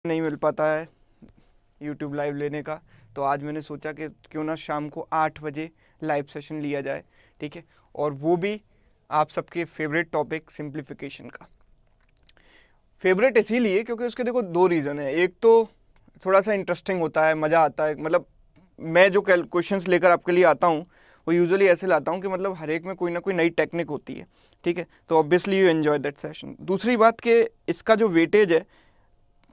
नहीं मिल पाता है यूट्यूब लाइव लेने का, तो आज मैंने सोचा कि क्यों ना शाम को 8 बजे लाइव सेशन लिया जाए, ठीक है। और वो भी आप सबके फेवरेट टॉपिक सिंप्लीफिकेशन का। फेवरेट इसीलिए क्योंकि उसके देखो 2 रीज़न है। एक तो थोड़ा सा इंटरेस्टिंग होता है, मज़ा आता है, मतलब मैं जो क्वेश्चंस लेकर आपके लिए आता हूँ वो यूजुअली ऐसे लाता हूँ कि मतलब हर एक में कोई ना कोई नई टेक्निक होती है, ठीक है। तो obviously you enjoy that session. दूसरी बात कि इसका जो वेटेज है,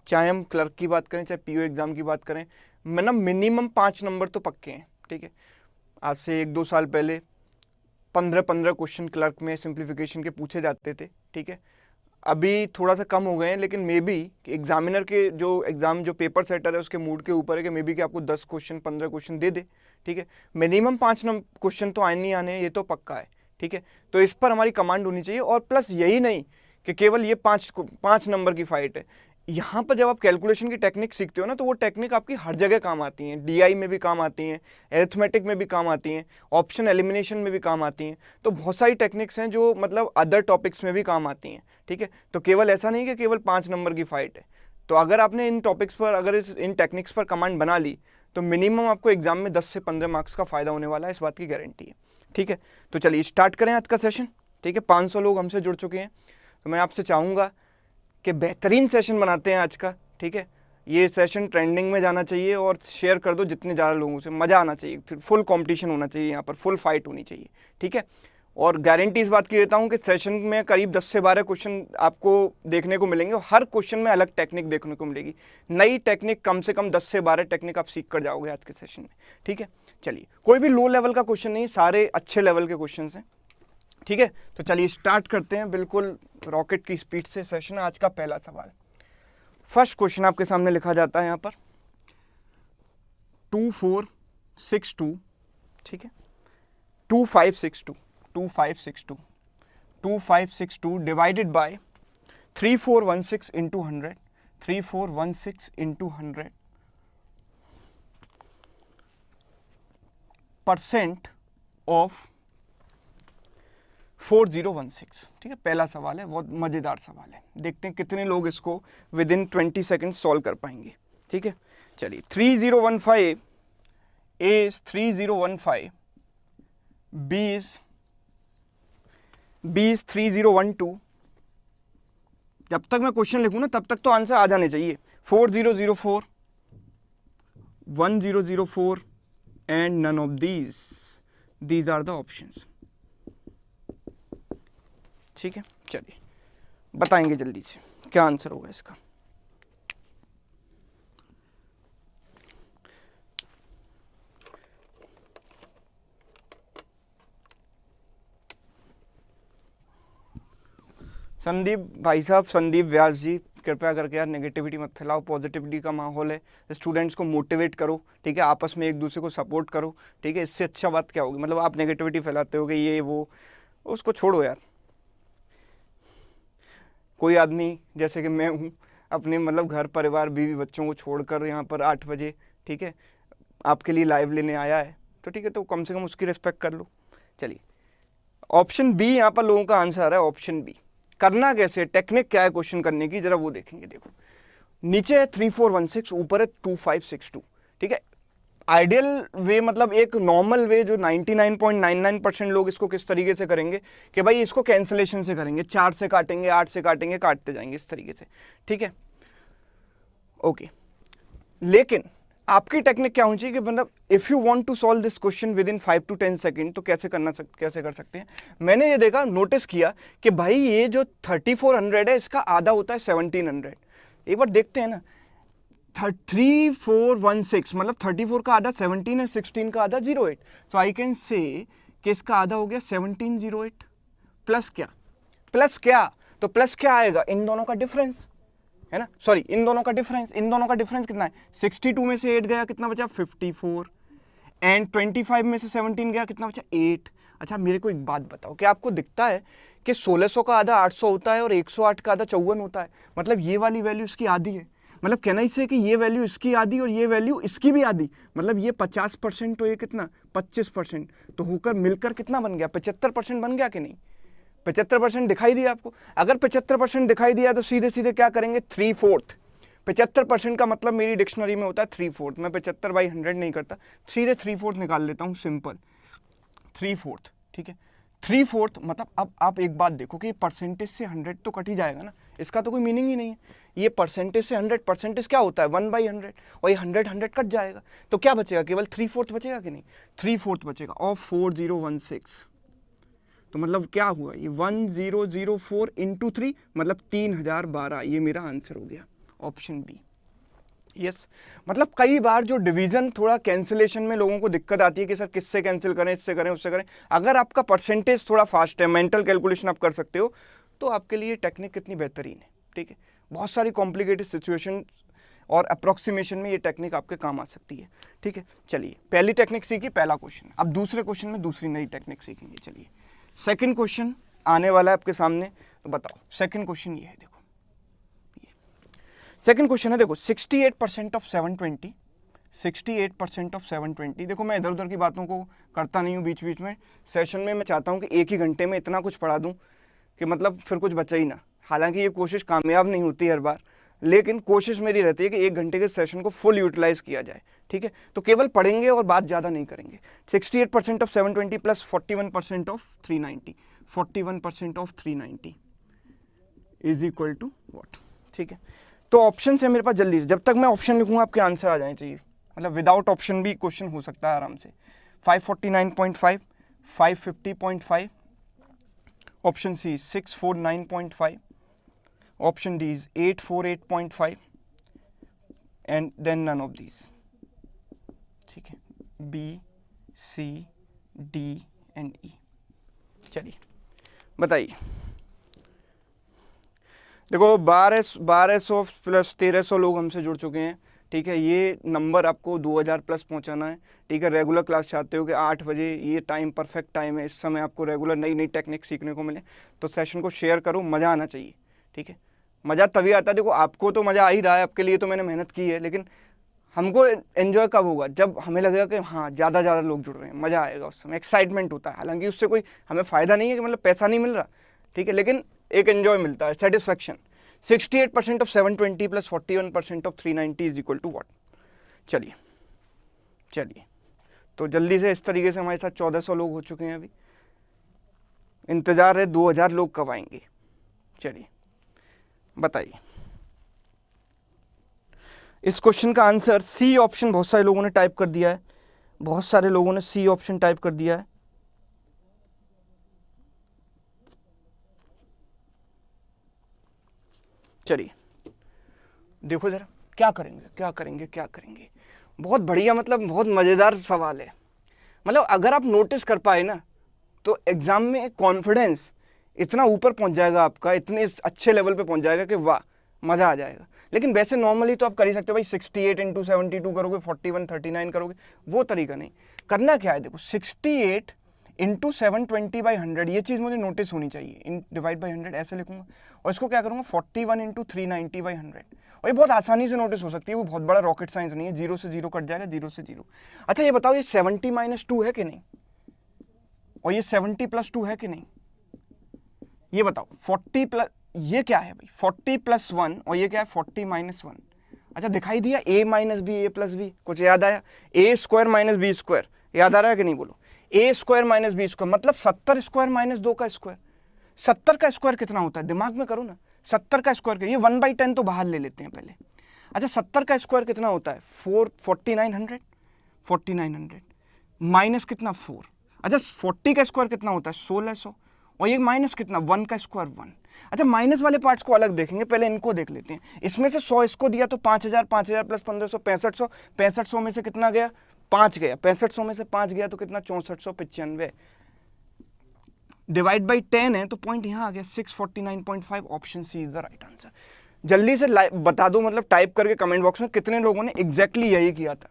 चाहे हम क्लर्क की बात करें चाहे पीओ एग्ज़ाम की बात करें, मतलब मिनिमम 5 नंबर तो पक्के हैं, ठीक है। आज से 1-2 साल पहले 15-15 क्वेश्चन क्लर्क में सिंप्लीफिकेशन के पूछे जाते थे, ठीक है। अभी थोड़ा सा कम हो गए हैं, लेकिन मे बी एग्जामिनर के जो पेपर सेटर है उसके मूड के ऊपर है कि मे बी कि आपको 10 क्वेश्चन 15 क्वेश्चन दे दे, ठीक है। मिनिमम 5 क्वेश्चन तो आए नहीं आने, ये तो पक्का है, ठीक है। तो इस पर हमारी कमांड होनी चाहिए। और प्लस यही नहीं कि केवल ये 5 नंबर की फाइट है। यहाँ पर जब आप कैलकुलेशन की टेक्निक सीखते हो ना, तो वो टेक्निक आपकी हर जगह काम आती हैं। डीआई में भी काम आती हैं, एरिथमेटिक में भी काम आती हैं, ऑप्शन एलिमिनेशन में भी काम आती हैं। तो बहुत सारी टेक्निक्स हैं जो मतलब अदर टॉपिक्स में भी काम आती हैं, ठीक है। तो केवल ऐसा नहीं कि केवल 5 नंबर की फाइट है। तो अगर आपने इन टॉपिक्स पर, अगर इन टेक्निक्स पर कमांड बना ली, तो मिनिमम आपको एग्जाम में 10 से 15 मार्क्स का फ़ायदा होने वाला है, इस बात की गारंटी है, ठीक है। तो चलिए स्टार्ट करें आज का सेशन, ठीक है। 500 लोग हमसे जुड़ चुके हैं, तो मैं आपसे चाहूँगा कि बेहतरीन सेशन बनाते हैं आज का, ठीक है। ये सेशन ट्रेंडिंग में जाना चाहिए और शेयर कर दो जितने ज़्यादा लोगों से, मज़ा आना चाहिए, फिर फुल कंपटीशन होना चाहिए, यहाँ पर फुल फाइट होनी चाहिए, ठीक है। और गारंटी इस बात की देता हूँ कि सेशन में करीब 10 से 12 क्वेश्चन आपको देखने को मिलेंगे और हर क्वेश्चन में अलग टेक्निक देखने को मिलेगी, नई टेक्निक। कम से कम 10 से 12 टेक्निक आप सीख कर जाओगे आज के सेशन में, ठीक है। चलिए, कोई भी लो लेवल का क्वेश्चन नहीं, सारे अच्छे लेवल के क्वेश्चन हैं, ठीक है। तो चलिए स्टार्ट करते हैं बिल्कुल रॉकेट की स्पीड से सेशन। आज का पहला सवाल, फर्स्ट क्वेश्चन आपके सामने लिखा जाता है यहाँ पर 2462, ठीक है। 2562 divided by 3416 into 100, 3416 into 100 % of 4016, ठीक है। पहला सवाल है, बहुत मज़ेदार सवाल है। देखते हैं कितने लोग इसको विद इन 20 सेकेंड सॉल्व कर पाएंगे, ठीक है। चलिए, 3015 ए इज 3015, बी इज 3012। जब तक मैं क्वेश्चन लिखूँ ना तब तक तो आंसर आ जाने चाहिए। 4004, 1004 and none of these are the options, ठीक है। चलिए बताएंगे जल्दी से क्या आंसर होगा इसका। संदीप भाई साहब, संदीप व्यास जी, कृपया करके यार नेगेटिविटी मत फैलाओ, पॉजिटिविटी का माहौल है, स्टूडेंट्स को मोटिवेट करो, ठीक है। आपस में एक दूसरे को सपोर्ट करो, ठीक है। इससे अच्छा बात क्या होगी, मतलब आप नेगेटिविटी फैलाते हो कि ये वो, उसको छोड़ो यार। कोई आदमी जैसे कि मैं हूँ, अपने मतलब घर परिवार बीवी बच्चों को छोड़कर यहाँ पर 8 बजे, ठीक है, आपके लिए लाइव लेने आया है, तो ठीक है, तो कम से कम उसकी रिस्पेक्ट कर लो। चलिए, ऑप्शन बी यहाँ पर लोगों का आंसर है, ऑप्शन बी। करना कैसे, टेक्निक क्या है क्वेश्चन करने की, जरा वो देखेंगे। देखो, नीचे है 3416, ऊपर है 2562, ठीक है। आइडियल वे, मतलब एक नॉर्मल वे जो 99.99% लोग इसको किस तरीके से करेंगे कि भाई इसको कैंसिलेशन से करेंगे, 4 से काटेंगे, 8 से काटेंगे, काटते जाएंगे इस तरीके से, ठीक है, ओके। लेकिन आपकी टेक्निक क्या होनी चाहिए कि मतलब if you want to solve this question within 5 to 10 second, तो कैसे कर सकते हैं। मैंने ये देखा, नोटिस किया कि भाई ये जो 3400 है इसका आधा होता है 1700। एक बार देखते हैं ना, 3416 मतलब 34 का आधा 17 है, 16 का आधा 08, तो आई कैन से कि इसका आधा हो गया 1708 प्लस क्या, तो प्लस क्या आएगा, इन दोनों का डिफरेंस है ना, सॉरी इन दोनों का डिफरेंस कितना है, 62 में से 8 गया, कितना बचा 54, एंड 25 में से 17 गया, कितना बचा 8। अच्छा, मेरे को एक बात बताओ कि आपको दिखता है कि 1600 का आधा 800 होता है और 108 का आधा 54 होता है, मतलब ये वाली वैल्यू इसकी आधी है, मतलब कहना ही से कि ये वैल्यू इसकी आधी और ये वैल्यू इसकी भी आधी, मतलब ये 50% तो ये कितना 25%, तो होकर मिलकर कितना बन गया, 75% बन गया कि नहीं। 75% दिखाई दिया आपको। अगर 75% दिखाई दिया तो सीधे सीधे क्या करेंगे, 3/4 75% का मतलब मेरी डिक्शनरी में होता है 3/4। मैं 75/100 नहीं करता, सीधे 3/4 निकाल लेता हूँ, सिंपल 3/4। ठीक है, 3/4 मतलब अब आप एक बात देखो कि परसेंटेज से 100 तो कट ही जाएगा ना, इसका तो कोई मीनिंग ही नहीं है। ये परसेंटेज से 100, परसेंटेज क्या होता है 1/100, और ये 100 कट जाएगा, तो क्या बचेगा, केवल 3/4 बचेगा कि नहीं, 3/4 बचेगा। और 4016 तो मतलब क्या हुआ, ये 1004 इंटू 3 मतलब 3012, ये मेरा आंसर हो गया ऑप्शन बी। यस मतलब कई बार जो डिवीजन थोड़ा कैंसिलेशन में लोगों को दिक्कत आती है कि सर किससे कैंसिल करें, इससे करें उससे करें, अगर आपका परसेंटेज थोड़ा फास्ट है, मेंटल कैलकुलेशन आप कर सकते हो, तो आपके लिए टेक्निक कितनी बेहतरीन है। ठीक है, बहुत सारी कॉम्प्लिकेटेड सिचुएशन और अप्रोक्सीमेशन में ये टेक्निक आपके काम आ सकती है। ठीक है, चलिए पहली टेक्निक सीखी, पहला क्वेश्चन। अब दूसरे क्वेश्चन में दूसरी नई टेक्निक सीखेंगे। चलिए सेकंड क्वेश्चन आने वाला है आपके सामने, तो बताओ सेकंड क्वेश्चन ये है, देखो सेकंड क्वेश्चन है, देखो 68% ऑफ 720, 68% ऑफ 720। देखो मैं इधर उधर की बातों को करता नहीं हूँ बीच बीच में, सेशन में मैं चाहता हूँ कि एक ही घंटे में इतना कुछ पढ़ा दूँ कि मतलब फिर कुछ बचा ही ना। हालांकि ये कोशिश कामयाब नहीं होती हर बार, लेकिन कोशिश मेरी रहती है कि एक घंटे के सेशन को फुल यूटिलाइज किया जाए। ठीक है, तो केवल पढ़ेंगे और बात ज़्यादा नहीं करेंगे। 68% of 720 plus 41% of 390, 41% of 390 is equal to what. ठीक है, तो ऑप्शन है मेरे पास, जल्दी से, जब तक मैं ऑप्शन लिखूंगा आपके आंसर आ जाने चाहिए, मतलब विदाउट ऑप्शन भी क्वेश्चन हो सकता है आराम से। 549.5, 550.5, option C 649.5, option D is 848.5 and then none of these. ठीक है, B C D and E. चलिए बताइए, देखो 1200 प्लस 1300 लोग हमसे जुड़ चुके हैं। ठीक है, ये नंबर आपको 2000 प्लस पहुंचाना है। ठीक है, रेगुलर क्लास चाहते हो कि 8 बजे ये टाइम परफेक्ट टाइम है, इस समय आपको रेगुलर नई नई टेक्निक सीखने को मिले, तो सेशन को शेयर करो, मज़ा आना चाहिए। ठीक है, मज़ा तभी आता है, देखो आपको तो मज़ा आ ही रहा है, आपके लिए तो मैंने मेहनत की है, लेकिन हमको एंजॉय कब होगा, जब हमें लगेगा कि हाँ ज़्यादा लोग जुड़ रहे हैं, मज़ा आएगा, उस समय एक्साइटमेंट होता है। हालांकि उससे कोई हमें फ़ायदा नहीं है कि मतलब पैसा नहीं मिल रहा, ठीक है, लेकिन एक एंजॉय मिलता है, satisfaction. 68% of 720 plus 41% of 390 is equal to what. चलिए तो जल्दी से, इस तरीके से हमारे साथ 1400 लोग हो चुके हैं अभी, इंतजार है 2000 लोग कब आएंगे। चलिए बताइए, इस क्वेश्चन का आंसर सी ऑप्शन बहुत सारे लोगों ने टाइप कर दिया है, बहुत सारे लोगों ने सी ऑप्शन टाइप कर दिया है। चलिए देखो जरा, क्या करेंगे। बहुत बढ़िया, मतलब बहुत मज़ेदार सवाल है। मतलब अगर आप नोटिस कर पाए ना, तो एग्जाम में कॉन्फिडेंस इतना ऊपर पहुंच जाएगा आपका, इतने अच्छे लेवल पे पहुंच जाएगा कि वाह, मज़ा आ जाएगा। लेकिन वैसे नॉर्मली तो आप कर ही सकते हो भाई, 68 इंटू 72 करोगे, 4139 करोगे, वो तरीका नहीं। करना क्या है, देखो 68 इंटू 720/100, ये चीज़ मुझे नोटिस होनी चाहिए। इन डिवाइड बाई 100 ऐसे लिखूंगा, और इसको क्या करूँगा 41 इंटू 390/100, और ये बहुत आसानी से नोटिस हो सकती है, वो बहुत बड़ा रॉकेट साइंस नहीं है। 0 से 0 कट जाएगा, 0 से 0। अच्छा ये बताओ, ये 70 - 2 है कि नहीं, और ये 70 + 2 है कि नहीं, ये बताओ। 40 प्लस, ये क्या है भाई, 40 + 1, और ये क्या है 40 - 1। अच्छा दिखाई दिया, a - b a + b, कुछ याद आया, a² - b², याद आ रहा है कि नहीं, बोलो। a² - b² मतलब 70² - 2 का स्क्वायर। 70 का स्क्वायर कितना होता है, दिमाग में करो ना, 70 का स्क्वायर, ये 1/10 तो बाहर ले लेते हैं पहले। अच्छा 70 का स्क्वायर कितना होता है, 4900, 4900 माइनस कितना 4। अच्छा 40 का स्क्वायर कितना होता है 1600, और ये माइनस कितना 1 का स्क्वायर 1। अच्छा माइनस वाले पार्ट्स को अलग देखेंगे, पहले इनको देख लेते हैं। इसमें से 100 इसको दिया तो 5000, 5000 प्लस 1500 6500, 6500 में से कितना गया 5 गया, 6500 में से 5 गया तो कितना 6495, डिवाइड बाई 10 है तो पॉइंट यहाँ आ गया 649.5, option C is the right answer. जल्दी से बता दो, मतलब टाइप करके कमेंट बॉक्स में कितने लोगों ने एग्जैक्टली यही किया था,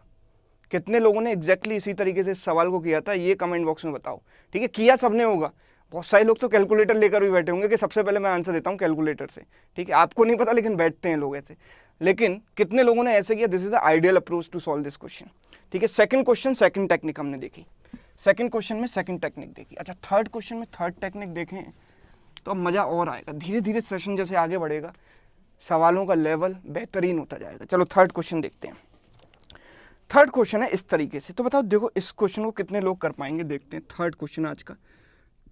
कितने लोगों ने एग्जैक्टली इसी तरीके से इस सवाल को किया था, ये कमेंट बॉक्स में बताओ। ठीक है, किया सबने होगा, बहुत सारे लोग तो कैलकुलेटर लेकर भी बैठे होंगे कि सबसे पहले मैं आंसर देता हूँ कैलकुलेटर से। ठीक है, आपको नहीं पता लेकिन बैठते हैं लोग ऐसे, लेकिन कितने लोगों ने ऐसे किया। This is the ideal approach to solve this question. ठीक है, सेकंड क्वेश्चन सेकंड टेक्निक हमने देखी, सेकंड क्वेश्चन में सेकंड टेक्निक देखी। अच्छा थर्ड क्वेश्चन में थर्ड टेक्निक देखें तो अब मज़ा और आएगा, धीरे धीरे सेशन जैसे आगे बढ़ेगा सवालों का लेवल बेहतरीन होता जाएगा। चलो थर्ड क्वेश्चन देखते हैं। थर्ड क्वेश्चन है इस तरीके से, तो बताओ देखो इस क्वेश्चन को कितने लोग कर पाएंगे, देखते हैं। थर्ड क्वेश्चन आज का,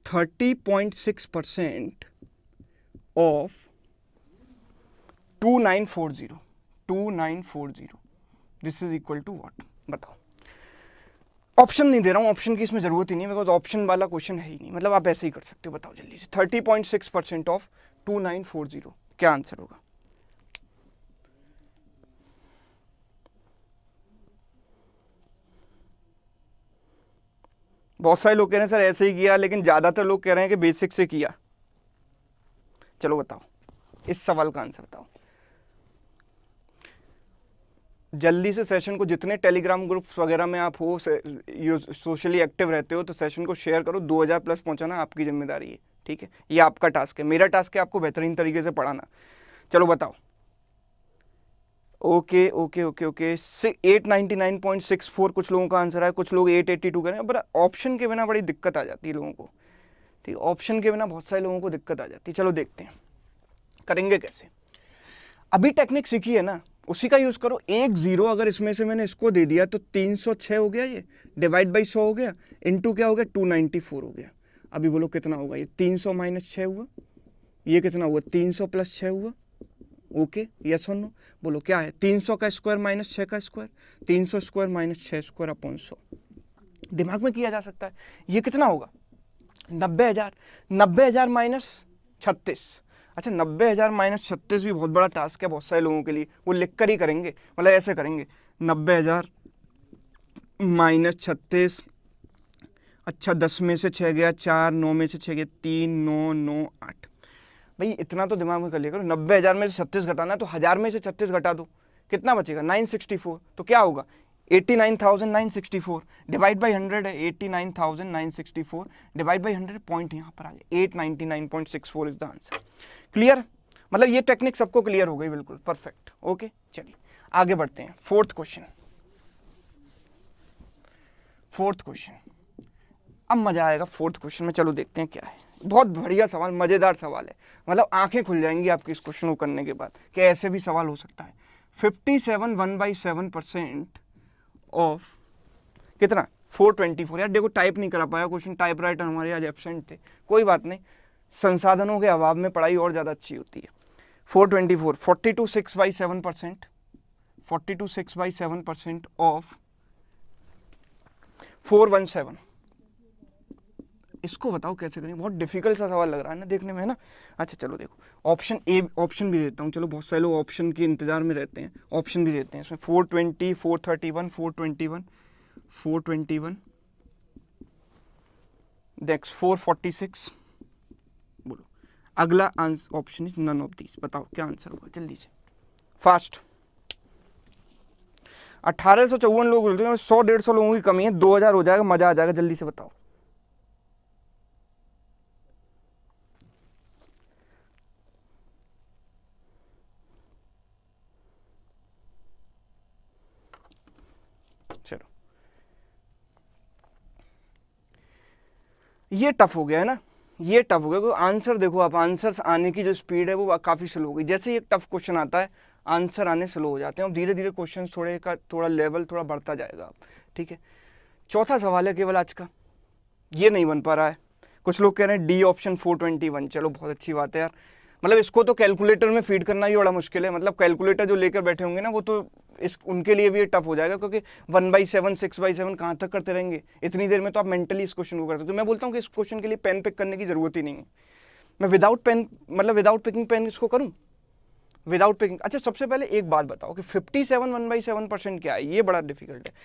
30.6% of 2940 this is equal to what, बताओ। ऑप्शन नहीं दे रहा हूँ, ऑप्शन की इसमें जरूरत ही नहीं है, बिकॉज ऑप्शन वाला क्वेश्चन है ही नहीं, मतलब आप ऐसे ही कर सकते हो। बताओ जल्दी से, 30.6% ऑफ 2940 क्या आंसर होगा? बहुत सारे लोग कह रहे हैं सर ऐसे ही किया, लेकिन ज्यादातर लोग कह रहे हैं कि बेसिक से किया। चलो बताओ इस सवाल का आंसर बताओ जल्दी से। सेशन को जितने टेलीग्राम ग्रुप्स वगैरह में आप हो, सोशली एक्टिव रहते हो, तो सेशन को शेयर करो। 2000 प्लस पहुंचाना आपकी जिम्मेदारी है, ठीक है? ये आपका टास्क है, मेरा टास्क है आपको बेहतरीन तरीके से पढ़ाना। चलो बताओ। ओके ओके ओके ओके 899.64 कुछ लोगों का आंसर है, कुछ लोग 882 कह रहे हैं। पर ऑप्शन के बिना बड़ी दिक्कत आ जाती है लोगों को, ठीक है? ऑप्शन के बिना बहुत सारे लोगों को दिक्कत आ जाती है। चलो देखते हैं करेंगे कैसे। अभी टेक्निक सीखी है ना, उसी का यूज करो। 1 0 अगर इसमें से मैंने इसको दे दिया तो 306 हो गया, ये डिवाइड बाई 100 हो गया, इनटू क्या हो गया 294 हो गया। अभी बोलो कितना होगा ये? 300 माइनस 6 हुआ, ये कितना हुआ? 300 प्लस 6 हुआ। ओके यस और नो बोलो क्या है? 300 का स्क्वायर माइनस 6 का square, 300 square minus 6 square upon 100। दिमाग में किया जा सकता है। ये कितना होगा? 90,000। 90,000 माइनस 36। अच्छा 90,000 माइनस 36 भी बहुत बड़ा टास्क है बहुत सारे लोगों के लिए, वो लिख कर ही करेंगे, मतलब ऐसे करेंगे 90,000 माइनस 36। अच्छा 10 में से 6 गया 4, 9 में से 6 गया 3, 9 9 8। भाई इतना तो दिमाग में कर लिया करो। 90,000 में से 36 घटाना है तो 1000 में से 36 घटा दो, कितना बचेगा? 964। तो क्या होगा? 89,964 डिवाइड बाई 100 है। 89,964 डिवाइड बाई 100, पॉइंट यहाँ पर आ गया। 899.64 इज द आंसर। क्लियर? मतलब ये टेक्निक सबको क्लियर हो गई, बिल्कुल परफेक्ट। ओके चलिए आगे बढ़ते हैं। फोर्थ क्वेश्चन अब मजा आएगा फोर्थ क्वेश्चन में। चलो देखते हैं क्या है। बहुत बढ़िया सवाल, मजेदार सवाल है, मतलब आंखें खुल जाएंगी आपकी इस क्वेश्चन को करने के बाद कि ऐसे भी सवाल हो सकता है। 57 1/7% ऑफ कितना? 424। यार देखो टाइप नहीं करा पाया क्वेश्चन, टाइप राइटर हमारे आज एब्सेंट थे, कोई बात नहीं, संसाधनों के अभाव में पढ़ाई और ज़्यादा अच्छी होती है। 424 42 6/7%, 42 6/7% ऑफ 417। इसको बताओ कैसे करें? बहुत डिफिकल्ट सा सवाल लग रहा है ना देखने में, है ना? अच्छा चलो देखो, ऑप्शन ए, ऑप्शन भी देता हूँ। चलो बहुत सारे लोग ऑप्शन के इंतजार में रहते हैं, ऑप्शन भी देते हैं इसमें। 420 431 421 421 नेक्स्ट 446। बोलो अगला answer option is none of this. बताओ क्या आंसर होगा जल्दी से, फास्ट। 1854 लोग बोलते हैं, 100-150 लोगों की कमी है, 2000 हो जाएगा, मजा आ जाएगा। जल्दी से बताओ। चलो ये टफ हो गया है ना, ये टफ हो गया। आंसर देखो आप, आंसर्स आने की जो स्पीड है वो काफ़ी स्लो हो गई। जैसे ही एक टफ क्वेश्चन आता है आंसर आने स्लो हो जाते हैं, और धीरे धीरे क्वेश्चन थोड़ा लेवल थोड़ा बढ़ता जाएगा, ठीक है? चौथा सवाल है केवल आज का, ये नहीं बन पा रहा है। कुछ लोग कह रहे हैं डी ऑप्शन 421। चलो बहुत अच्छी बात है यार, मतलब इसको तो कैलकुलेटर में फीड करना ही बड़ा मुश्किल है। मतलब कैलकुलेटर जो लेकर बैठे होंगे ना, वो तो उनके लिए भी ये टफ हो जाएगा, क्योंकि 1/7 6/7 कहाँ तक करते रहेंगे इतनी देर में? तो आप मेंटली इस क्वेश्चन को कर सकते हो। मैं बोलता हूँ कि इस क्वेश्चन के लिए पेन पिक करने की जरूरत ही नहीं है। मैं विदाउट पेन, मतलब विदाउट पिकिंग पेन इसको करूँ, विदाउट पिकिंग। अच्छा सबसे पहले एक बात बताओ कि 57 1/7% क्या है? ये बड़ा डिफिकल्ट है।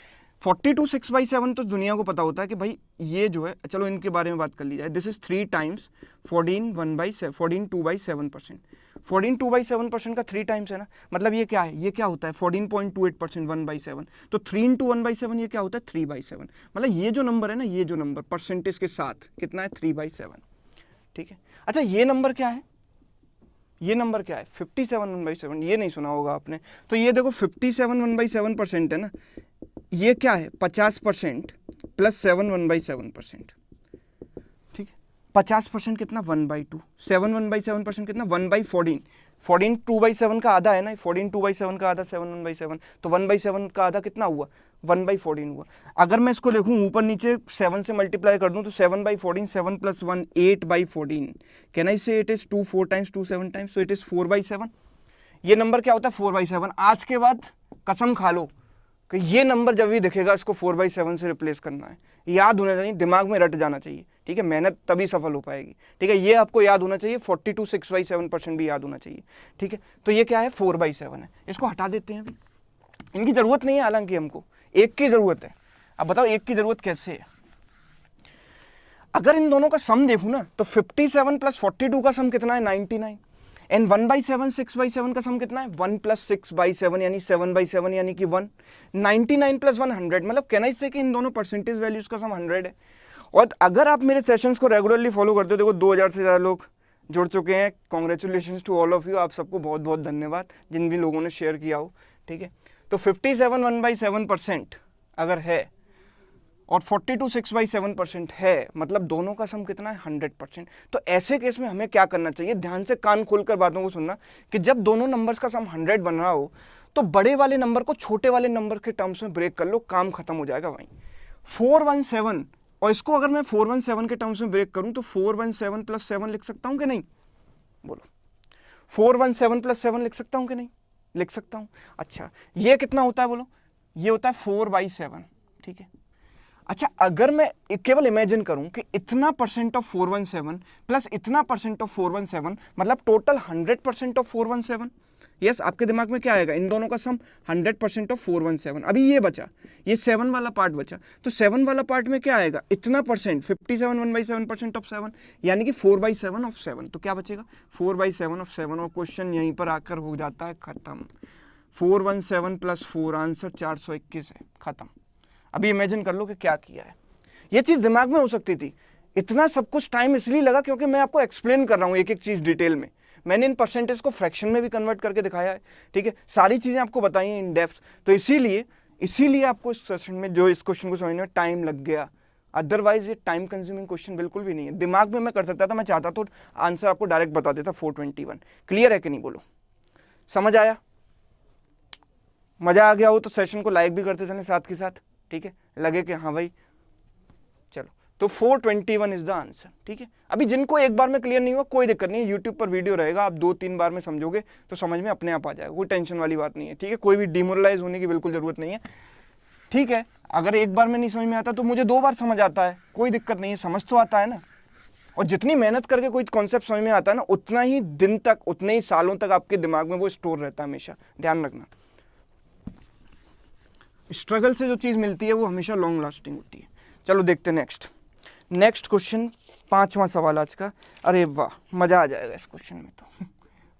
42 6/7 तो दुनिया को पता होता है कि भाई ये जो है, चलो इनके बारे में बात कर ली जाए। This is 3 times 14 2/7%। 14 2/7% का 3 टाइम्स है ना, मतलब ये क्या है? ये क्या होता है? 14.28% 1/7। तो 3 × 1/7 ये क्या होता है? 3/7। मतलब ये जो नंबर है ना, ये जो नंबर परसेंटेज के साथ कितना है? 3/7, ठीक है? अच्छा ये नंबर क्या है? ये नंबर क्या है? 57 1/7। ये नहीं सुना होगा आपने। तो ये देखो 57 1/7% है ना, ये क्या है? 50% प्लस 7 1/7%, ठीक है? 50% कितना? 1/2। 7 1/7% कितना? 1/14। 14 2/7 का आधा है ना, 14 2/7 का आधा 7 1/7, तो 1/7 का आधा कितना हुआ, 1/14 हुआ। अगर मैं इसको लिखूं ऊपर नीचे 7 से मल्टीप्लाई कर दूं तो 7/14, 7 + 1 8/14, कैन आई से it is 2 4 times 2 7 times, so it is 4/7। ये नंबर क्या होता है 4/7। आज के बाद कसम खा लो कि ये नंबर जब भी दिखेगा इसको 4/7 से रिप्लेस करना है, याद होना चाहिए, दिमाग में रट जाना चाहिए, ठीक है, मेहनत तभी सफल हो पाएगी, ठीक है, ये आपको याद होना चाहिए। 42 6/7% भी याद होना चाहिए, ठीक है। तो ये क्या है 4/7 है, इसको हटा देते हैं अभी, इनकी जरूरत नहीं है, हालांकि हमको एक की जरूरत है। अब बताओ एक की जरूरत कैसे है। अगर इन दोनों का सम देखूं ना तो 57 + 42 का सम कितना है 99, एंड 1/7 6/7 का सम कितना है 1 + 6/7 यानी 7/7 यानी कि 1। 99 + 1 100, मतलब कहना इससे कि इन दोनों परसेंटेज वैल्यूज का सम 100 है। और अगर आप मेरे सेशंस को रेगुलरली फॉलो करते हो, देखो 2000 से ज़्यादा लोग जुड़ चुके हैं, congratulations to all of you, आप सबको बहुत बहुत धन्यवाद जिन भी लोगों ने शेयर किया हो, ठीक है। तो 57 1/7% अगर है और 42 6/7% है, मतलब दोनों का सम कितना है 100%। तो ऐसे केस में हमें क्या करना चाहिए, ध्यान से कान खोलकर बातों को सुनना, कि जब दोनों नंबर्स का सम 100 बन रहा हो तो बड़े वाले नंबर को छोटे वाले नंबर के टर्म्स में ब्रेक कर लो, काम खत्म हो जाएगा वहीं। 417, और इसको अगर मैं 417 के टर्म्स में ब्रेक करूं तो 417 + 7 लिख सकता हूं कि नहीं, बोलो 417 + 7 लिख सकता हूं कि नहीं, लिख सकता हूं। अच्छा ये कितना होता है बोलो, ये होता है 4/7, ठीक है। अच्छा अगर मैं केवल इमेजिन करूं कि इतना % ऑफ 417 प्लस इतना % ऑफ 417 मतलब टोटल 100% ऑफ 417, यस आपके दिमाग में क्या आएगा, इन दोनों का सम 100% ऑफ 417। अभी ये बचा, ये 7 वाला पार्ट बचा, तो 7 वाला पार्ट में क्या आएगा, इतना %, 57 1/7% ऑफ 7 यानी कि 4/7 ऑफ 7, तो क्या बचेगा 4/7 ऑफ 7, और क्वेश्चन यहीं पर आकर हो जाता है खत्म। 417 + 4 आंसर 421 है, खत्म। अभी इमेजिन कर लो कि क्या किया है, ये चीज दिमाग में हो सकती थी। इतना सब कुछ टाइम इसलिए लगा क्योंकि मैं आपको एक्सप्लेन कर रहा हूं एक एक चीज डिटेल में, मैंने इन परसेंटेज को फ्रैक्शन में भी कन्वर्ट करके दिखाया है, ठीक है, सारी चीजें आपको बताई हैं इन डेप्थ, तो इसीलिए आपको इस सेशन में जो इस क्वेश्चन को समझने में टाइम लग गया। अदरवाइज ये टाइम कंज्यूमिंग क्वेश्चन बिल्कुल भी नहीं है, दिमाग में मैं कर सकता था, मैं चाहता तो आंसर आपको डायरेक्ट बता देता 421। क्लियर है कि नहीं, बोलो समझ आया, मजा आ गया हो तो सेशन को लाइक भी करते चलें साथ के साथ, ठीक है, लगे कि हाँ भाई चलो, तो 421 इज द आंसर, ठीक है। अभी जिनको एक बार में क्लियर नहीं हुआ कोई दिक्कत नहीं है, यूट्यूब पर वीडियो रहेगा, आप 2-3 बार में समझोगे तो समझ में अपने आप आ जाएगा, कोई टेंशन वाली बात नहीं है, ठीक है, कोई भी डिमोरलाइज होने की बिल्कुल जरूरत नहीं है, ठीक है। अगर एक बार में नहीं समझ में आता तो मुझे 2 बार समझ आता है, कोई दिक्कत नहीं है, समझ तो आता है ना। और जितनी मेहनत करके कोई कॉन्सेप्ट समझ में आता है ना, उतना ही दिन तक, उतने ही सालों तक आपके दिमाग में वो स्टोर रहता है, हमेशा ध्यान रखना। स्ट्रगल से जो चीज मिलती है वो हमेशा लॉन्ग लास्टिंग होती है। चलो देखते हैं नेक्स्ट क्वेश्चन, 5वां सवाल आज का। अरे वाह मजा आ जाएगा इस क्वेश्चन में तो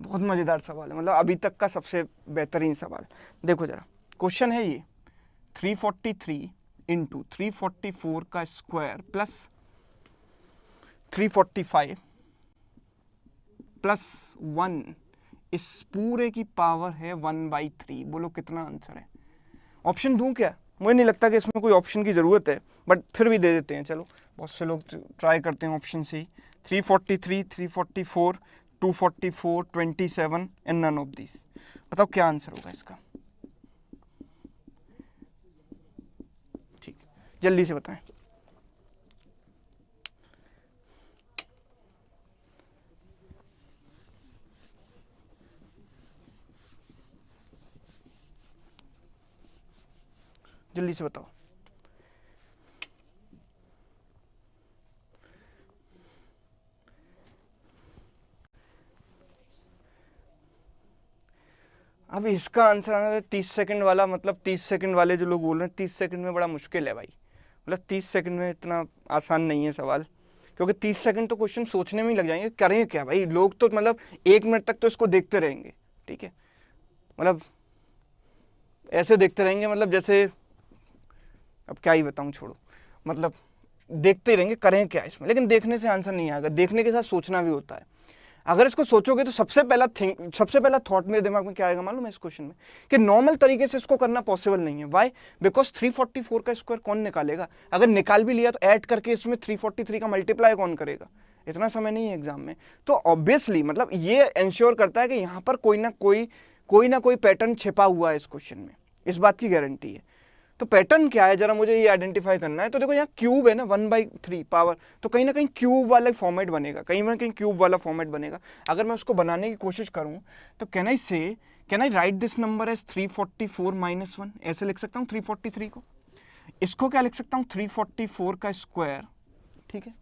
बहुत मजेदार सवाल है, मतलब अभी तक का सबसे बेहतरीन सवाल। देखो जरा क्वेश्चन है ये, 343 × 344 का स्क्वायर प्लस 345 + 1 इस पूरे की पावर है 1/3, बोलो कितना आंसर है। ऑप्शन दूं क्या, मुझे नहीं लगता कि इसमें कोई ऑप्शन की ज़रूरत है, बट फिर भी दे देते हैं, चलो बहुत से लोग ट्राई करते हैं ऑप्शन से ही। 343 344 244 27 एंड नन ऑफ दिस, बताओ क्या आंसर होगा इसका, ठीक जल्दी से बताएं। जल्दी से बताओ। अब इसका आंसर आना है 30 सेकंड वाला, मतलब 30 सेकंड वाले जो लोग बोल रहे हैं 30 सेकंड में बड़ा मुश्किल है भाई, मतलब 30 सेकंड में इतना आसान नहीं है सवाल, क्योंकि 30 सेकंड तो क्वेश्चन सोचने में ही लग जाएंगे, करें क्या भाई, लोग तो मतलब 1 मिनट तक तो इसको देखते रहेंगे, ठीक है, मतलब ऐसे देखते रहेंगे, मतलब जैसे अब क्या ही बताऊं, छोड़ो, मतलब देखते रहेंगे, करें क्या इसमें, लेकिन देखने से आंसर नहीं आएगा, देखने के साथ सोचना भी होता है। अगर इसको सोचोगे तो सबसे पहला थॉट मेरे दिमाग में क्या आएगा मालूम है इस क्वेश्चन में, कि नॉर्मल तरीके से इसको करना पॉसिबल नहीं है। वाई? बिकॉज 344 का स्क्वायर कौन निकालेगा? अगर निकाल भी लिया तो ऐड करके इसमें 343 का मल्टीप्लाई कौन करेगा? इतना समय नहीं है एग्जाम में। तो ऑब्वियसली मतलब ये इंश्योर करता है कि यहाँ पर कोई ना कोई पैटर्न छिपा हुआ है इस क्वेश्चन में, इस बात की गारंटी है। तो पैटर्न क्या है जरा मुझे ये आइडेंटिफाई करना है। तो देखो यहाँ क्यूब है ना, 1/3 पावर, तो कहीं ना कहीं क्यूब वाला फॉर्मेट बनेगा, कहीं ना कहीं क्यूब वाला फॉर्मेट बनेगा। अगर मैं उसको बनाने की कोशिश करूँ तो can I write this number as 344 - 1, ऐसे लिख सकता हूँ 343 को। इसको क्या लिख सकता हूँ 344 का स्क्वायर, ठीक है,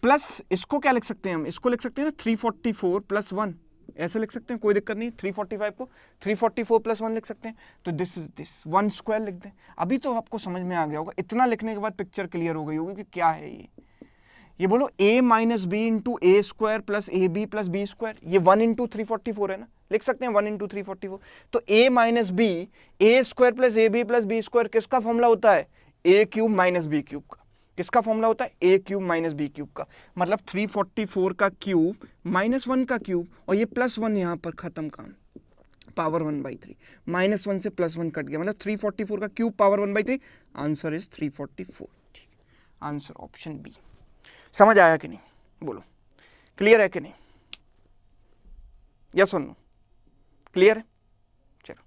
प्लस इसको क्या लिख सकते हैं हम, इसको लिख सकते हैं ना 344 + 1, ऐसे लिख सकते हैं, कोई दिक्कत नहीं। 345 को 344 + 1 लिख सकते हैं। तो दिस इज दिस 1 स्क्वायर लिख दें। अभी तो आपको समझ में आ गया होगा, इतना लिखने के बाद पिक्चर क्लियर हो गई होगी कि क्या है ये बोलो a - b × a² + ab + b², ये 1 × 344 है ना, लिख सकते हैं 1 × 344। तो a - b a² + ab + b² किसका फॉर्मूला होता है? a³ - b³ का। किसका फॉर्मूला होता है? a³ - b³ का। मतलब 344 का क्यूब -1 का क्यूब, और ये +1 यहाँ पर खत्म काम, पावर 1/3, -1 से +1 कट गया, मतलब 344 का क्यूब पावर 1/3। Answer is 344। ठीक, आंसर ऑप्शन बी। समझ आया कि नहीं? बोलो, क्लियर है कि नहीं? यस और नो? क्लियर है? चलो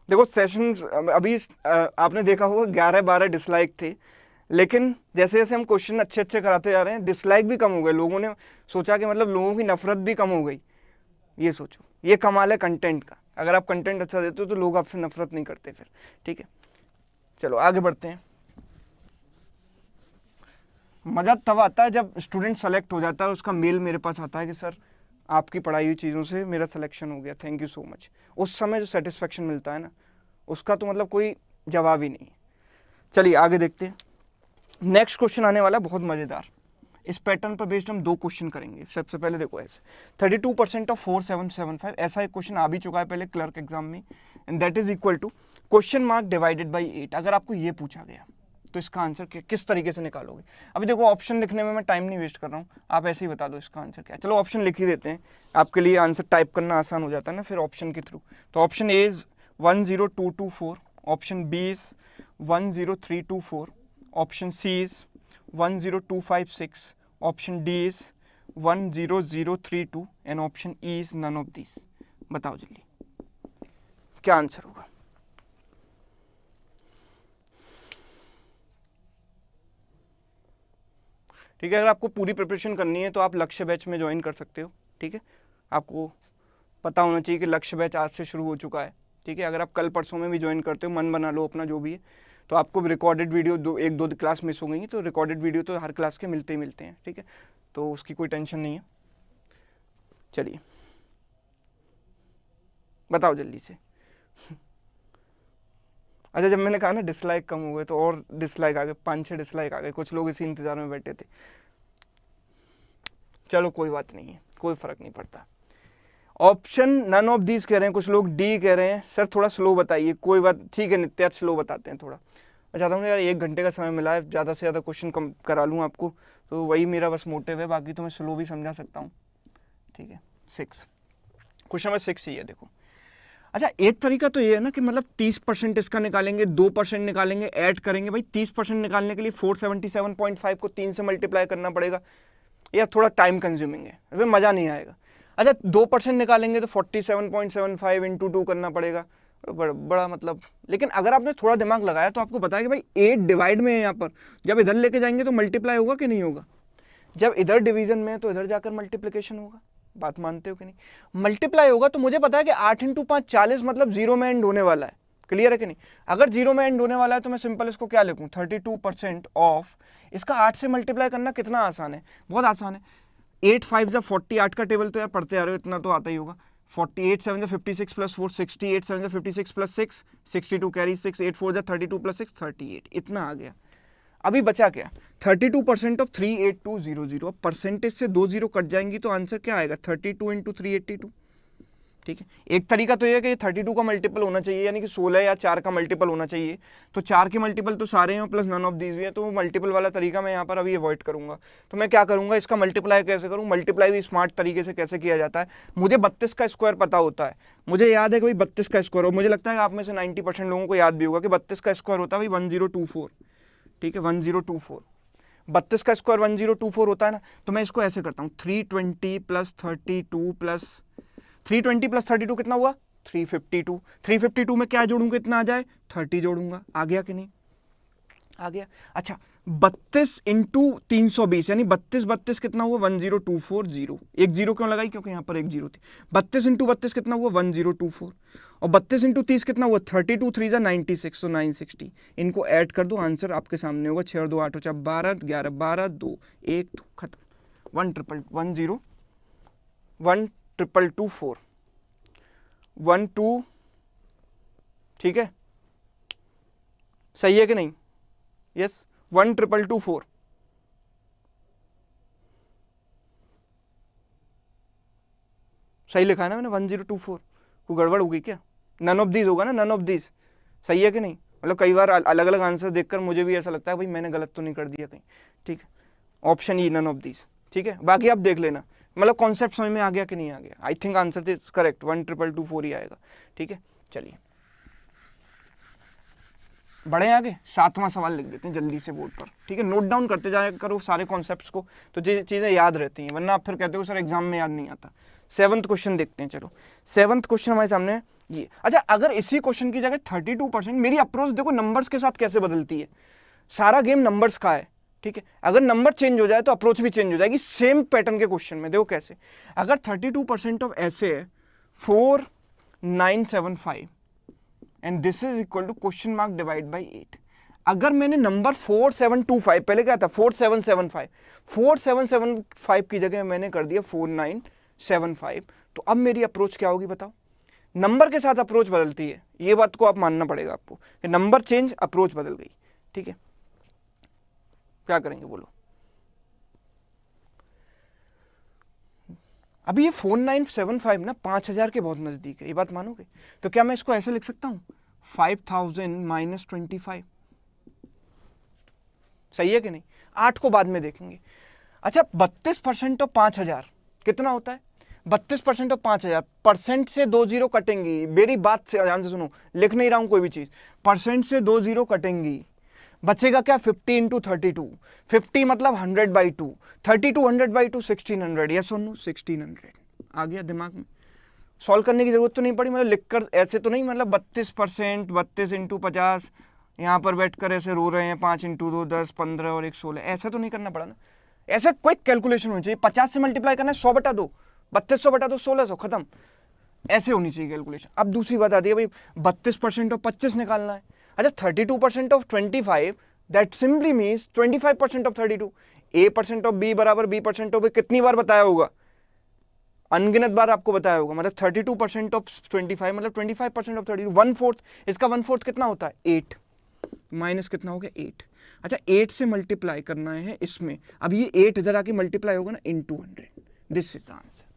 देखो, सेशन अभी आपने देखा होगा 11-12 डिसलाइक थे, लेकिन जैसे जैसे हम क्वेश्चन अच्छे कराते जा रहे हैं डिसलाइक भी कम हो गए। लोगों ने सोचा कि मतलब लोगों की नफरत भी कम हो गई। ये सोचो, ये कमाल है कंटेंट का। अगर आप कंटेंट अच्छा देते हो तो लोग आपसे नफरत नहीं करते फिर। ठीक है, चलो आगे बढ़ते हैं। मज़ा तब आता है जब स्टूडेंट सेलेक्ट हो जाता है, उसका मेल मेरे पास आता है कि सर आपकी पढ़ाई हुई चीज़ों से मेरा सिलेक्शन हो गया, थैंक यू सो मच। उस समय जो सेटिस्फेक्शन मिलता है ना, उसका तो मतलब कोई जवाब ही नहीं है। चलिए आगे देखते हैं। नेक्स्ट क्वेश्चन आने वाला बहुत मज़ेदार। इस पैटर्न पर बेस्ड हम 2 क्वेश्चन करेंगे। सबसे पहले देखो ऐसे 32% ऑफ 4775, ऐसा एक क्वेश्चन आ भी चुका है पहले क्लर्क एग्जाम में, and that is equal to (() अगर आपको ये पूछा गया तो इसका आंसर किस तरीके से निकालोगे? अभी देखो ऑप्शन लिखने में मैं टाइम नहीं वेस्ट कर रहा हूँ, आप ऐसे ही बता दो इसका आंसर क्या है। चलो ऑप्शन लिख ही देते हैं, आपके लिए आंसर टाइप करना आसान हो जाता है ना फिर ऑप्शन के थ्रू। तो option A is 10224, option B is 10324, option C is 10256, option D is 10032 and option E is none of this. बताओ जल्दी क्या आंसर होगा? ठीक है, अगर आपको पूरी प्रिपरेशन करनी है तो आप लक्ष्य बैच में ज्वाइन कर सकते हो। ठीक है, आपको पता होना चाहिए कि लक्ष्य बैच आज से शुरू हो चुका है। ठीक है, अगर आप कल परसों में भी ज्वाइन करते हो, मन बना लो अपना जो भी है, तो आपको रिकॉर्डेड वीडियो 1-2 क्लास मिस हो गई तो रिकॉर्डेड वीडियो तो हर क्लास के मिलते ही मिलते हैं। ठीक है, तो उसकी कोई टेंशन नहीं है। चलिए बताओ जल्दी से। अच्छा, जब मैंने कहा ना डिसलाइक कम हो गए तो और डिसलाइक आ गए, 5-6 डिसलाइक आ गए। कुछ लोग इसी इंतजार में बैठे थे। चलो कोई बात नहीं है, कोई फर्क नहीं पड़ता। ऑप्शन नन ऑफ दीज कह रहे हैं कुछ लोग, डी कह रहे हैं सर थोड़ा स्लो बताइए। कोई बात, ठीक है नित्या, स्लो बताते हैं थोड़ा। मैं चाहता हूँ यार 1 घंटे का समय मिला है, ज़्यादा से ज़्यादा क्वेश्चन कम करा लूँ आपको, तो वही मेरा बस मोटिव है, बाकी तो मैं स्लो भी समझा सकता हूँ। ठीक है, 6 क्वेश्चन नंबर 6 ही है। देखो अच्छा, एक तरीका तो ये है ना कि मतलब 30% इसका निकालेंगे, 2% निकालेंगे, ऐड करेंगे। भाई 30% निकालने के लिए 477.5 को 3 से मल्टीप्लाई करना पड़ेगा, या थोड़ा टाइम कंज्यूमिंग है, अभी मज़ा नहीं आएगा। अच्छा 2% निकालेंगे तो 47.75 × 2 करना पड़ेगा, बड़ा मतलब। लेकिन अगर आपने थोड़ा दिमाग लगाया तो आपको पता है कि भाई 8 डिवाइड में है यहाँ पर, जब इधर लेके जाएंगे तो मल्टीप्लाई होगा कि नहीं होगा? जब इधर डिवीजन में है तो इधर जाकर मल्टीप्लिकेशन होगा। बात मानते हो कि नहीं? मल्टीप्लाई होगा तो मुझे पता है कि 8 × 5 40, मतलब 0 में एंड होने वाला है। क्लियर है कि नहीं? अगर 0 में एंड होने वाला है तो मैं सिंपल इसको क्या लिखूं, 32% ऑफ, इसका 8 से मल्टीप्लाई करना कितना आसान है, बहुत आसान है। 8 5 जा 40, 8 का टेबल तो यार पढ़ते आ रहे हो, इतना तो आता ही होगा। 48 7 जा 56 + 4 68 7 जा 56 + 6 62 कैरी 6 8 4 जा 32 + 6 38, इतना आ गया। अभी बचा क्या, 32% ऑफ 38200। अब परसेंटेज से 2 0 कट जाएंगी तो आंसर क्या आएगा, 32 × 382। ठीक है, एक तरीका तो ये है कि 32 का मल्टीपल होना चाहिए, यानी कि 16 या 4 का मल्टीपल होना चाहिए। तो 4 के मल्टीपल तो सारे हैं प्लस नन ऑफ दीज भी है, तो मल्टीपल वाला तरीका मैं यहाँ पर अभी अवॉइड करूंगा। तो मैं क्या करूंगा, इसका मल्टीप्लाई कैसे करूँ, मल्टीप्लाई भी स्मार्ट तरीके से कैसे किया जाता है। मुझे 32 का स्क्वायर पता होता है, मुझे याद है कि भाई 32 का स्क्वायर हो, मुझे लगता है आप में से 90% लोगों को याद भी होगा कि 32 का स्क्वायर होता है भाई 1024। ठीक है, 1024, 32 का स्क्वायर 1024 होता है ना। तो मैं इसको ऐसे करता हूँ, 320 प्लस 32 प्लस 320 प्लस 32 कितना हुआ, 352। 352 में क्या जोड़ूंगा, कितना आ जाए, 30 जोड़ूंगा। आ गया कि नहीं, आ गया। अच्छा, 32 इंटू 320 यानी 32 32 कितना हुआ, 10240। एक जीरो क्यों लगाई, क्योंकि यहाँ पर एक जीरो थी। 32 इंटू 32 कितना हुआ, 1024। और 32 इंटू 30 कितना हुआ, 32 3 जा 96, तो 960। इनको ऐड कर दो, आंसर आपके सामने होगा। 6 और 2 8 हो, 12 11 12 2 1 2 खत्म। 1 1 2 ठीक है, सही है कि नहीं, यस 1 2 सही लिखा है ना मैंने, 1024। कोई गड़बड़ होगी क्या, नन ऑफ दीज होगा ना, नन ऑफ दीज, सही है कि नहीं। मतलब कई बार अलग अलग आंसर देखकर मुझे भी ऐसा लगता है भाई मैंने गलत तो नहीं कर दिया कहीं। ठीक है, option E none of these. ठीक है, बाकी आप देख लेना, मतलब कॉन्सेप्ट समझ में आ गया कि नहीं आ गया। I think answer is correct, 1 2 2 4 ही आएगा। ठीक है, चलिए बढ़े आगे, 7वां सवाल लिख देते हैं जल्दी से बोर्ड पर। ठीक है, नोट डाउन करते जाया करो सारे कॉन्सेप्ट्स को, तो ये चीज़ें याद रहती हैं, वरना आप फिर कहते हो सर एग्जाम में याद नहीं आता। 7th क्वेश्चन देखते हैं, चलो 7th क्वेश्चन हमारे सामने है ये। अच्छा, अगर इसी क्वेश्चन की जगह 32%, मेरी अप्रोच देखो नंबर्स के साथ कैसे बदलती है, सारा गेम नंबर्स का है। ठीक है, अगर नंबर चेंज हो जाए तो अप्रोच भी चेंज हो जाएगी, सेम पैटर्न के क्वेश्चन में। देखो कैसे, अगर 32% ऑफ ऐसे है 4975 and this is equal to question mark divide by 8। अगर मैंने नंबर 4725, पहले क्या था 4775, 4775 की जगह मैंने कर दिया 4975, तो अब मेरी अप्रोच क्या होगी बताओ। नंबर के साथ अप्रोच बदलती है, ये बात को आप मानना पड़ेगा आपको कि नंबर चेंज अप्रोच बदल गई। ठीक है, क्या करेंगे बोलो। अभी ये 4975 ना 5000 के बहुत नजदीक है, ये बात मानोगे। तो क्या मैं इसको ऐसे लिख सकता हूं, 5000 माइनस 25, सही है कि नहीं। 8 को बाद में देखेंगे। अच्छा, 32% ऑफ 5000 कितना होता है, 32% ऑफ 5000, परसेंट से 2 जीरो कटेंगी, मेरी बात से ध्यान से सुनो, लिख नहीं रहा हूं कोई भी चीज, परसेंट से 2 जीरो कटेंगी, बचेगा क्या 50 इंटू 32, 50 मतलब 100/2, 32 100/2 1600, यस और नो 1600। आ गया दिमाग में, सॉल्व करने की जरूरत तो नहीं पड़ी, मतलब लिखकर ऐसे तो नहीं, मतलब 32%, 32 इंटू 50, यहाँ पर बैठकर ऐसे रो रहे हैं, 5 इंटू 2 10 15 और 1 16, ऐसा तो नहीं करना पड़ा ना। ऐसे क्विक कैलकुलेशन होनी चाहिए, 50 से मल्टीप्लाई करना है 100/2, 3200/2 1600, खत्म, ऐसे होनी चाहिए कैलकुलेशन। अब दूसरी बात आती है भाई 32% ऑफ 25 निकालना है। अच्छा, 32% of 25, that simply means 25% of 32। a% of b बराबर b% ऑफ a, कितनी बार बताया होगा, अनगिनत बार आपको बताया होगा। मतलब 32% ऑफ 25 मतलब 25% ऑफ 32, 1/4, इसका 1/4 कितना होता है 8, माइनस कितना हो गया 8। अच्छा, 8 से मल्टीप्लाई करना है इसमें, अब ये 8 इधर आके मल्टीप्लाई होगा ना इंटू 100, दिस इज आंसर।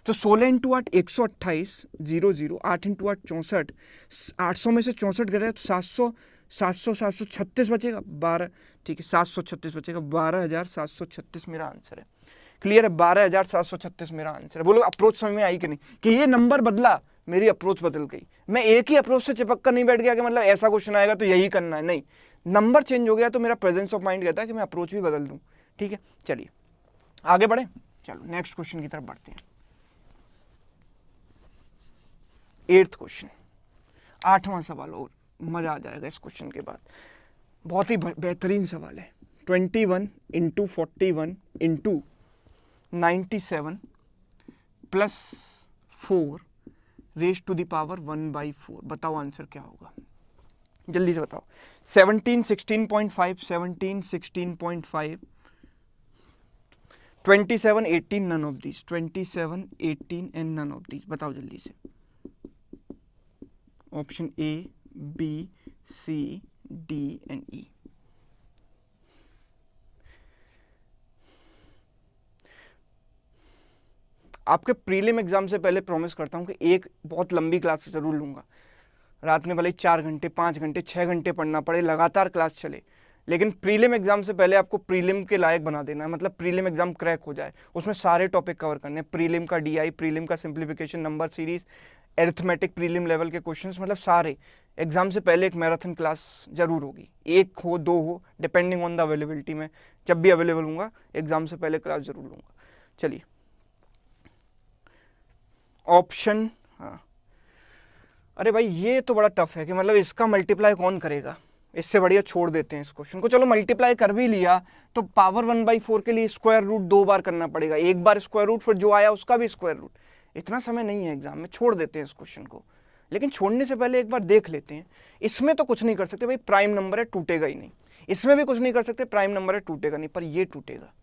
तो 16 इंटू 8 128 00, 8 इंटू 8 64, 800 में से 64 गया तो 700 700 736 बचेगा 12। ठीक है, 736 बचेगा, 12736 मेरा आंसर है। क्लियर है, 12736 मेरा आंसर है। बोलो अप्रोच समझ में आई कि नहीं, कि ये नंबर बदला, मेरी अप्रोच बदल गई। मैं एक ही अप्रोच से चिपक कर नहीं बैठ गया कि मतलब ऐसा क्वेश्चन आएगा तो यही करना है, नहीं, नंबर चेंज हो गया तो मेरा प्रेजेंस ऑफ माइंड कहता है कि मैं अप्रोच भी बदल दूं। ठीक है, चलिए आगे बढ़े, चलो नेक्स्ट क्वेश्चन की तरफ बढ़ते हैं। 8th क्वेश्चन, 8वां सवाल, और मजा आ जाएगा इस क्वेश्चन के बाद, बहुत ही बेहतरीन सवाल है। 21 into 41 into 97 plus 4 raise to the power 1/4, बताओ आंसर क्या होगा, जल्दी से बताओ। 17 16.5, 17 16.5, 27 18, none of these, 27 18 and none of these, बताओ जल्दी से। Option A B C D and E. आपके प्रीलिम एग्जाम से पहले प्रॉमिस करता हूँ कि एक बहुत लंबी क्लास जरूर लूँगा, रात में भले ही 4 घंटे 5 घंटे 6 घंटे पढ़ना पड़े, लगातार क्लास चले, लेकिन प्रीलिम एग्जाम से पहले आपको प्रीलिम के लायक बना देना है, मतलब प्रीलिम एग्जाम क्रैक हो जाए, उसमें सारे टॉपिक कवर करने हैं, प्रीलिम का डीआई, प्रीलिम का simplification, number series, arithmetic prelim level के क्वेश्चंस, मतलब सारे एग्जाम से पहले एक मैराथन क्लास जरूर होगी, एक हो 2 हो डिपेंडिंग ऑन द अवेलेबिलिटी में, जब भी अवेलेबल हूँगा एग्जाम से पहले क्लास जरूर लूँगा। चलिए ऑप्शन, हाँ अरे भाई ये तो बड़ा टफ है कि मतलब इसका मल्टीप्लाई कौन करेगा, इससे बढ़िया छोड़ देते हैं इस क्वेश्चन को। चलो मल्टीप्लाई कर भी लिया तो पावर 1/4 के लिए स्क्वायर रूट 2 बार करना पड़ेगा, एक बार स्क्वायर रूट फिर जो आया उसका भी स्क्वायर रूट, इतना समय नहीं है एग्जाम में, छोड़ देते हैं इस क्वेश्चन को। लेकिन छोड़ने से पहले एक बार देख लेते हैं, इसमें तो कुछ नहीं कर सकते भाई, प्राइम नंबर है टूटेगा ही नहीं, इसमें भी कुछ नहीं कर सकते, प्राइम नंबर है टूटेगा नहीं, पर ये टूटेगा।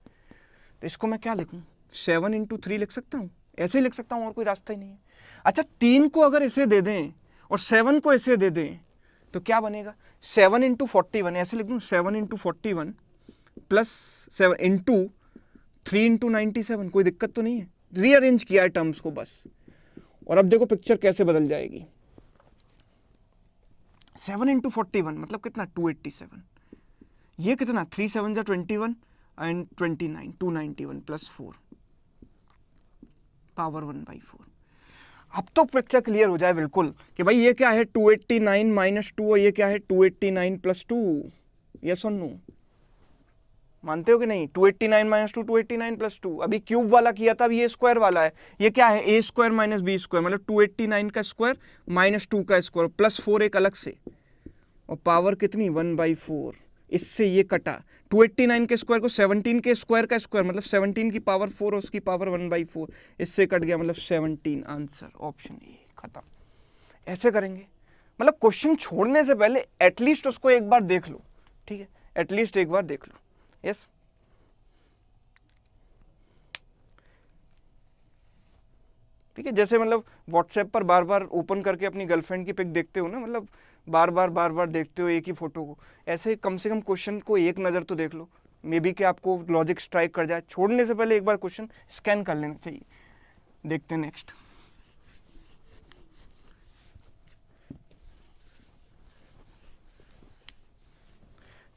तो इसको मैं क्या लिखूं, 7 × 3 लिख सकता हूँ, ऐसे ही लिख सकता हूँ, और कोई रास्ता ही नहीं है। अच्छा 3 को अगर ऐसे दे दें और 7 को ऐसे दे दें तो क्या बनेगा, 7 × 41, ऐसे लिख दूँ 7 × 41 प्लस 7 × 3 × 97, कोई दिक्कत तो नहीं है, रीअरेंज किया है टर्म्स को बस। और अब देखो पिक्चर कैसे बदल जाएगी, 7 × 41 मतलब कितना 287, ये कितना 3 7 21 एंड 29 291 प्लस 4 पावर 1/4। अब तो पिक्चर क्लियर हो जाए बिल्कुल कि भाई ये क्या है 289 - 2 और ये क्या है 289 + 2, यस और नो, मानते हो कि नहीं, 289 - 2 289 + 2, अभी क्यूब वाला किया था, अब ये स्क्वायर वाला है, ये क्या है a² - b² मतलब 289 का स्क्वायर -2 का स्क्वायर प्लस 4 एक अलग से, और पावर कितनी 1/4, इससे ये कटा 289 के स्क्वायर को 17 के स्क्वायर का स्क्वायर मतलब 17 की पावर 4 और उसकी पावर 1/4, इससे कट गया मतलब 17, आंसर ऑप्शन ए, खत्म। ऐसे करेंगे, मतलब क्वेश्चन छोड़ने से पहले एटलीस्ट उसको एक बार देख लो, ठीक है, एटलीस्ट एक बार देख लो, यस। ठीक है, जैसे मतलब व्हाट्सएप पर बार बार ओपन करके अपनी गर्लफ्रेंड की पिक देखते हो ना, मतलब बार बार देखते हो एक ही फोटो को, ऐसे कम से कम क्वेश्चन को एक नज़र तो देख लो, मे बी कि आपको लॉजिक स्ट्राइक कर जाए, छोड़ने से पहले एक बार क्वेश्चन स्कैन कर लेना चाहिए। देखते हैं नेक्स्ट,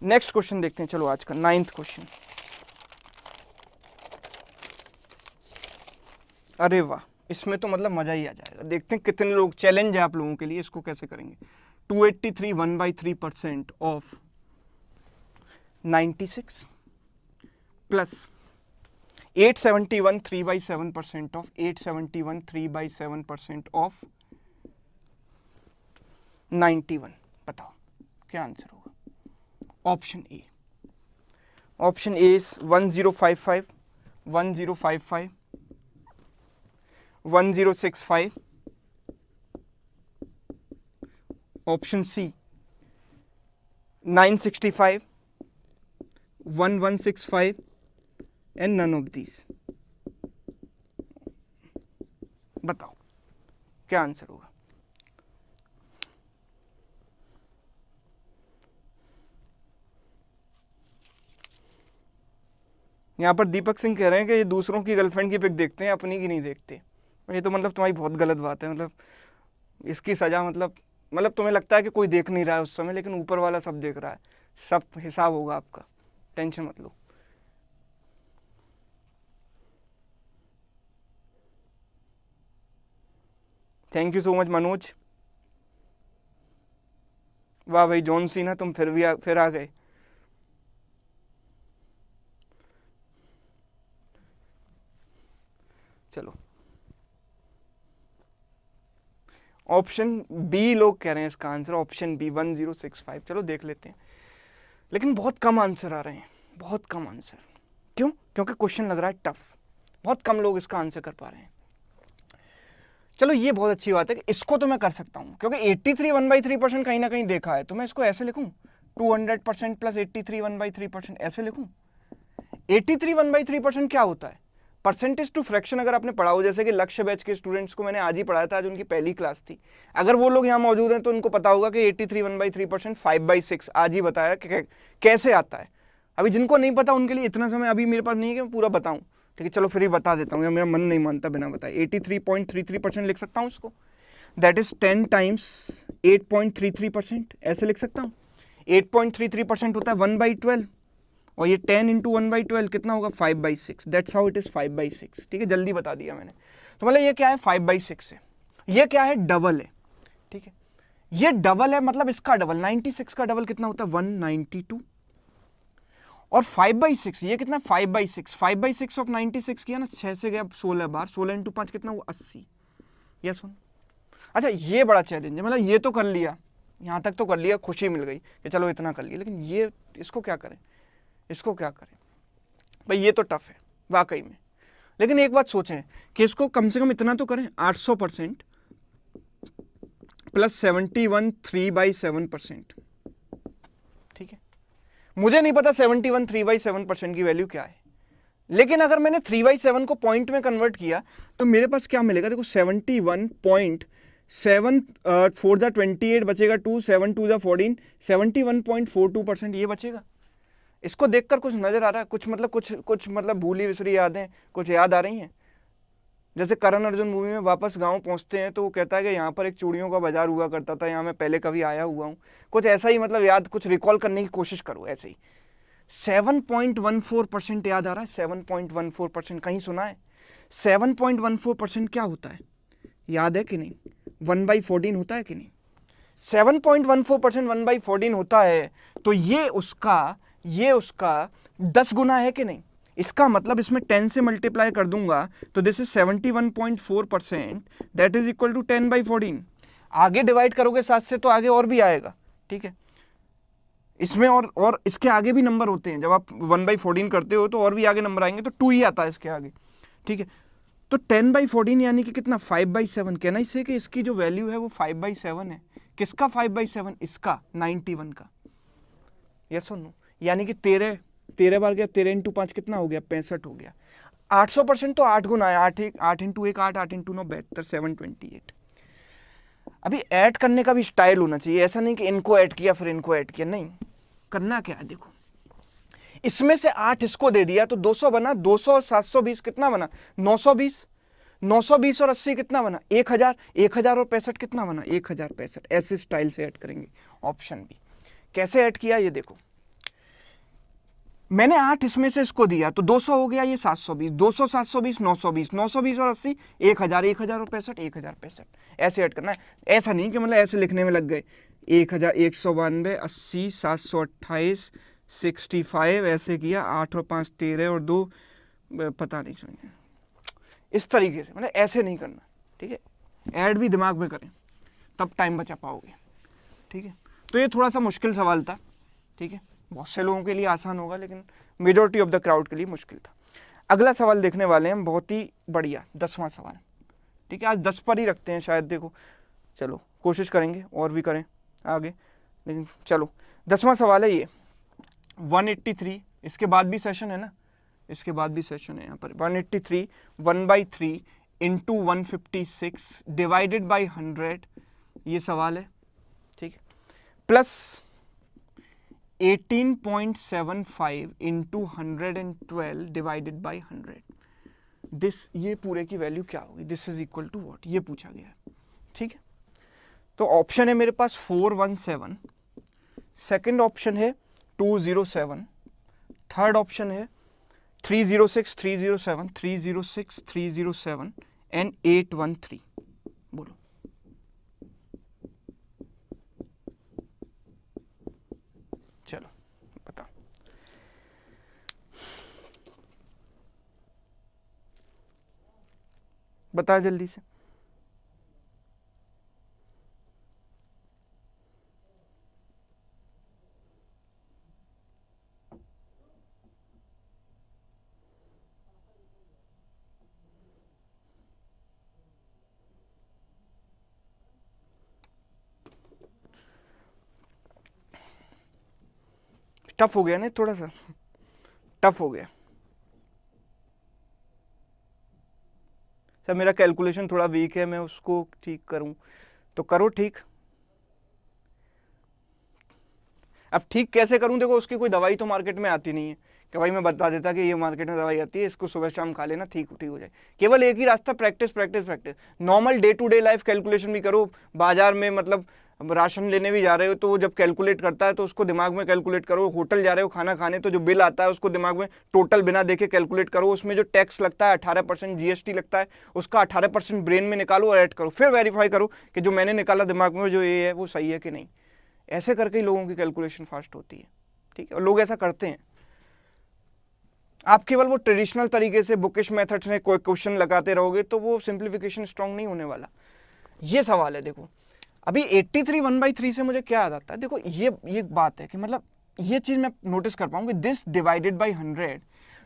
नेक्स्ट क्वेश्चन देखते हैं, चलो आज का 9th क्वेश्चन। अरे वाह, इसमें तो मतलब मजा ही आ जाएगा, देखते हैं कितने लोग, चैलेंज है आप लोगों के लिए, इसको कैसे करेंगे। 283 1/3% ऑफ 96 प्लस 871 3/7% ऑफ 871 3/7% ऑफ 91, बताओ क्या आंसर होगा। Option A, option A is 1055 1055 1065, option C 965 1165 and none of these, बताओ क्या आंसर होगा। यहाँ पर दीपक सिंह कह रहे हैं कि ये दूसरों की गर्लफ्रेंड की पिक देखते हैं, अपनी की नहीं देखते, ये तो मतलब तुम्हारी बहुत गलत बात है, मतलब इसकी सजा मतलब तुम्हें लगता है कि कोई देख नहीं रहा है उस समय, लेकिन ऊपर वाला सब देख रहा है, सब हिसाब होगा आपका, टेंशन मत लो। Thank you so much Manoj, वाह भाई जॉन सीना, तुम फिर आ गए। चलो ऑप्शन बी लोग कह रहे हैं इसका आंसर, ऑप्शन बी 1065, चलो देख लेते हैं, लेकिन बहुत कम आंसर आ रहे हैं, बहुत कम आंसर, क्यों, क्योंकि क्वेश्चन लग रहा है टफ, बहुत कम लोग इसका आंसर कर पा रहे हैं। चलो ये बहुत अच्छी बात है कि इसको तो मैं कर सकता हूँ, क्योंकि 83 1/3% कहीं ना कहीं देखा है, तो मैं इसको ऐसे लिखूँ 200% प्लस 83 1/3%, ऐसे लिखूँ। 83 1/3% क्या होता है, परसेंटेज टू फ्रैक्शन, अगर आपने पढ़ा हो, जैसे कि लक्ष्य बैच के स्टूडेंट्स को मैंने आज ही पढ़ाया था, आज उनकी पहली क्लास थी, अगर वो लोग यहाँ मौजूद हैं तो उनको पता होगा कि 83 1/3% 5/6, आज ही बताया कि कैसे आता है। अभी जिनको नहीं पता उनके लिए इतना समय अभी मेरे पास नहीं है कि मैं पूरा बताऊँ, ठीक है, चलो फिर ही बता देता हूँ, मेरा मन नहीं मानता बिना बताए। 83.33% लिख सकता हूँ इसको, दैट इज 10 टाइम्स 8.33%, ऐसे लिख सकता हूँ। 8.33% होता है 1/12, और ये 10 इंटू 1/12 कितना होगा 5/6, दैट्स हाउ इट इज 5/6। ठीक है, जल्दी बता दिया मैंने। तो मतलब ये क्या है 5/6 है, ये क्या है डबल है। ठीक है, ये डबल है, मतलब इसका डबल 96 का डबल कितना होता है 192, और 5/6 ये कितना 5/6, 5/6 ऑफ 96 किया ना, 6 से गया 16 बार, 16 इंटू 5 कितना हुआ 80। ये सुन, अच्छा ये बड़ा चैलेंज है, मतलब ये तो कर लिया, यहाँ तक तो कर लिया, खुशी मिल गई कि चलो इतना कर लिया, लेकिन ये इसको क्या करें, इसको क्या करें भाई, ये तो टफ है वाकई में। लेकिन एक बात सोचें कि इसको कम से कम इतना तो करें, 800% प्लस 71 3/7%। ठीक है, मुझे नहीं पता 71 3/7% की वैल्यू क्या है, लेकिन अगर मैंने 3/7 को पॉइंट में कन्वर्ट किया तो मेरे पास क्या मिलेगा, देखो 71.7 4 दा 28 बचेगा 2, 7 2 दा 14, 71.42% ये बचेगा। इसको देखकर कुछ नजर आ रहा है, कुछ मतलब कुछ मतलब भूली विसरी यादें कुछ याद आ रही हैं। जैसे करण अर्जुन मूवी में वापस गांव पहुंचते हैं तो वो कहता है कि यहाँ पर एक चूड़ियों का बाजार हुआ करता था, यहाँ मैं पहले कभी आया हुआ हूँ, कुछ ऐसा ही मतलब याद, कुछ रिकॉल करने की कोशिश करो ऐसे ही। 7.14% याद आ रहा है, 7.14% कहीं सुना है? 7.14% क्या होता है, याद है कि नहीं? 1/14 होता है कि नहीं? 7.14% 1/14 होता है, तो ये उसका 10 गुना है कि नहीं? इसका मतलब इसमें 10 से मल्टीप्लाई कर दूंगा तो this is 71.4%, that is equal to 10/14। आगे डिवाइड करोगे 7 से तो आगे और भी आएगा। ठीक है, इसमें और इसके आगे भी नंबर होते हैं, जब आप 1/14 करते हो तो और भी आगे नंबर आएंगे, तो 2 ही आता है इसके आगे। ठीक है, तो 10/14 यानी कि कितना 5/7, कहना इससे कि इसकी जो वैल्यू है वो 5/7 है। किसका 5/7? इसका 91 का। यस और नो? यानी कि 13 बार गया, 13 इंटू 5 कितना हो गया 65 हो गया। 800% तो 8 गुना है, 8 इंटू 1 8, 8 इंटू 9 72, 728। अभी ऐड करने का भी स्टाइल होना चाहिए, ऐसा नहीं कि इनको ऐड किया फिर इनको ऐड किया, नहीं। करना क्या है देखो, इसमें से 8 इसको दे दिया तो 200 बना, 200 720 कितना बना 920, 920 और 80 कितना बना 1000, 1000 और 65 कितना बना 1065। ऐसे स्टाइल से ऐड करेंगे। Option B. कैसे ऐड किया ये देखो, मैंने 8 इसमें से इसको दिया तो 200 हो गया, ये 720, 200 720 920, 920 और 80 1000, 1000 और 65 1065। ऐसे ऐड करना है, ऐसा नहीं कि मतलब ऐसे लिखने में लग गए 1192 80 728 65 ऐसे किया, 8 और 5 13 और 2 पता नहीं समझे, इस तरीके से, मतलब ऐसे नहीं करना। ठीक है, ऐड भी दिमाग में करें तब टाइम बचा पाओगे। ठीक है, तो ये थोड़ा सा मुश्किल सवाल था। ठीक है, बहुत से लोगों के लिए आसान होगा लेकिन मेजॉरिटी ऑफ द क्राउड के लिए मुश्किल था। अगला सवाल देखने वाले हैं, बहुत ही बढ़िया 10वां सवाल। ठीक है, आज 10 पर ही रखते हैं शायद, देखो चलो कोशिश करेंगे और भी करें आगे, लेकिन चलो 10वां सवाल है ये 183। इसके बाद भी सेशन है ना, इसके बाद भी सेशन है यहाँ पर। 183 1/3 इंटू 156 डिवाइडेड बाई 100, ये सवाल है। ठीक है, plus 18.75 into 112 divided by 100, this, ये पूरे की वैल्यू क्या होगी, this is equal to what, ये पूछा गया है। ठीक है, तो ऑप्शन है मेरे पास 417, सेकंड ऑप्शन है 207, थर्ड ऑप्शन है 306 307 306 307 एंड 813। बोलो चलो बताओ। बता जल्दी से। टफ हो गया ना, थोड़ा सा टफ हो गया सर, मेरा कैलकुलेशन थोड़ा वीक है, मैं उसको ठीक करूं तो करो ठीक। अब ठीक कैसे करूं, देखो उसकी कोई दवाई तो मार्केट में आती नहीं है कि भाई मैं बता देता कि ये मार्केट में दवाई आती है, इसको सुबह शाम खा लेना ठीक हो जाए। केवल एक ही रास्ता, practice practice practice. Normal day to day life calculation भी करो, बाजार में मतलब राशन लेने भी जा रहे हो तो वो जब कैलकुलेट करता है तो उसको दिमाग में कैलकुलेट करो। होटल जा रहे हो खाना खाने तो जो बिल आता है उसको दिमाग में टोटल बिना देखे कैलकुलेट करो। उसमें जो टैक्स लगता है 18% जीएसटी लगता है, उसका 18% ब्रेन में निकालो और ऐड करो, फिर वेरीफाई करो कि जो मैंने निकाला दिमाग में जो ये है वो सही है कि नहीं। ऐसे करके ही लोगों की कैलकुलेशन फास्ट होती है, ठीक है, और लोग ऐसा करते हैं। आप केवल वो ट्रेडिशनल तरीके से बुकिश मेथड से कोई क्वेश्चन लगाते रहोगे तो वो सिंप्लीफिकेशन स्ट्रांग नहीं होने वाला। ये सवाल है, देखो अभी 83 1/3 से मुझे क्या याद आता है, देखो ये बात है कि मतलब ये चीज मैं नोटिस कर पाऊंगी, दिस डिवाइडेड बाई 100।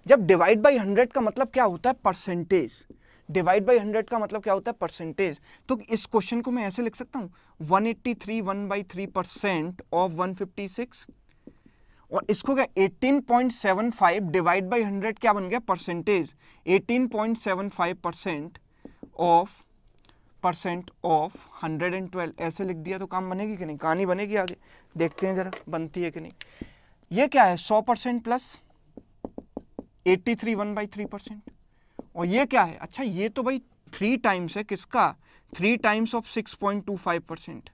जब डिवाइड बाई 100 का मतलब क्या होता है, परसेंटेज। डिवाइड बाई 100 का मतलब क्या होता है, परसेंटेज। तो इस क्वेश्चन को मैं ऐसे लिख सकता हूँ 183 1/3% ऑफ 156, और इसको क्या 18.75 डिवाइड बाई 100 क्या बन गया, परसेंटेज। 18.75% ऑफ 112 ऐसे लिख दिया तो काम बनेगी कि नहीं, कहानी बनेगी। आगे देखते हैं जरा बनती है कि नहीं। ये क्या है 100% प्लस 83 1/3%, और ये क्या है, अच्छा ये तो भाई 3 टाइम्स है किसका, 3 टाइम्स ऑफ 6.25%।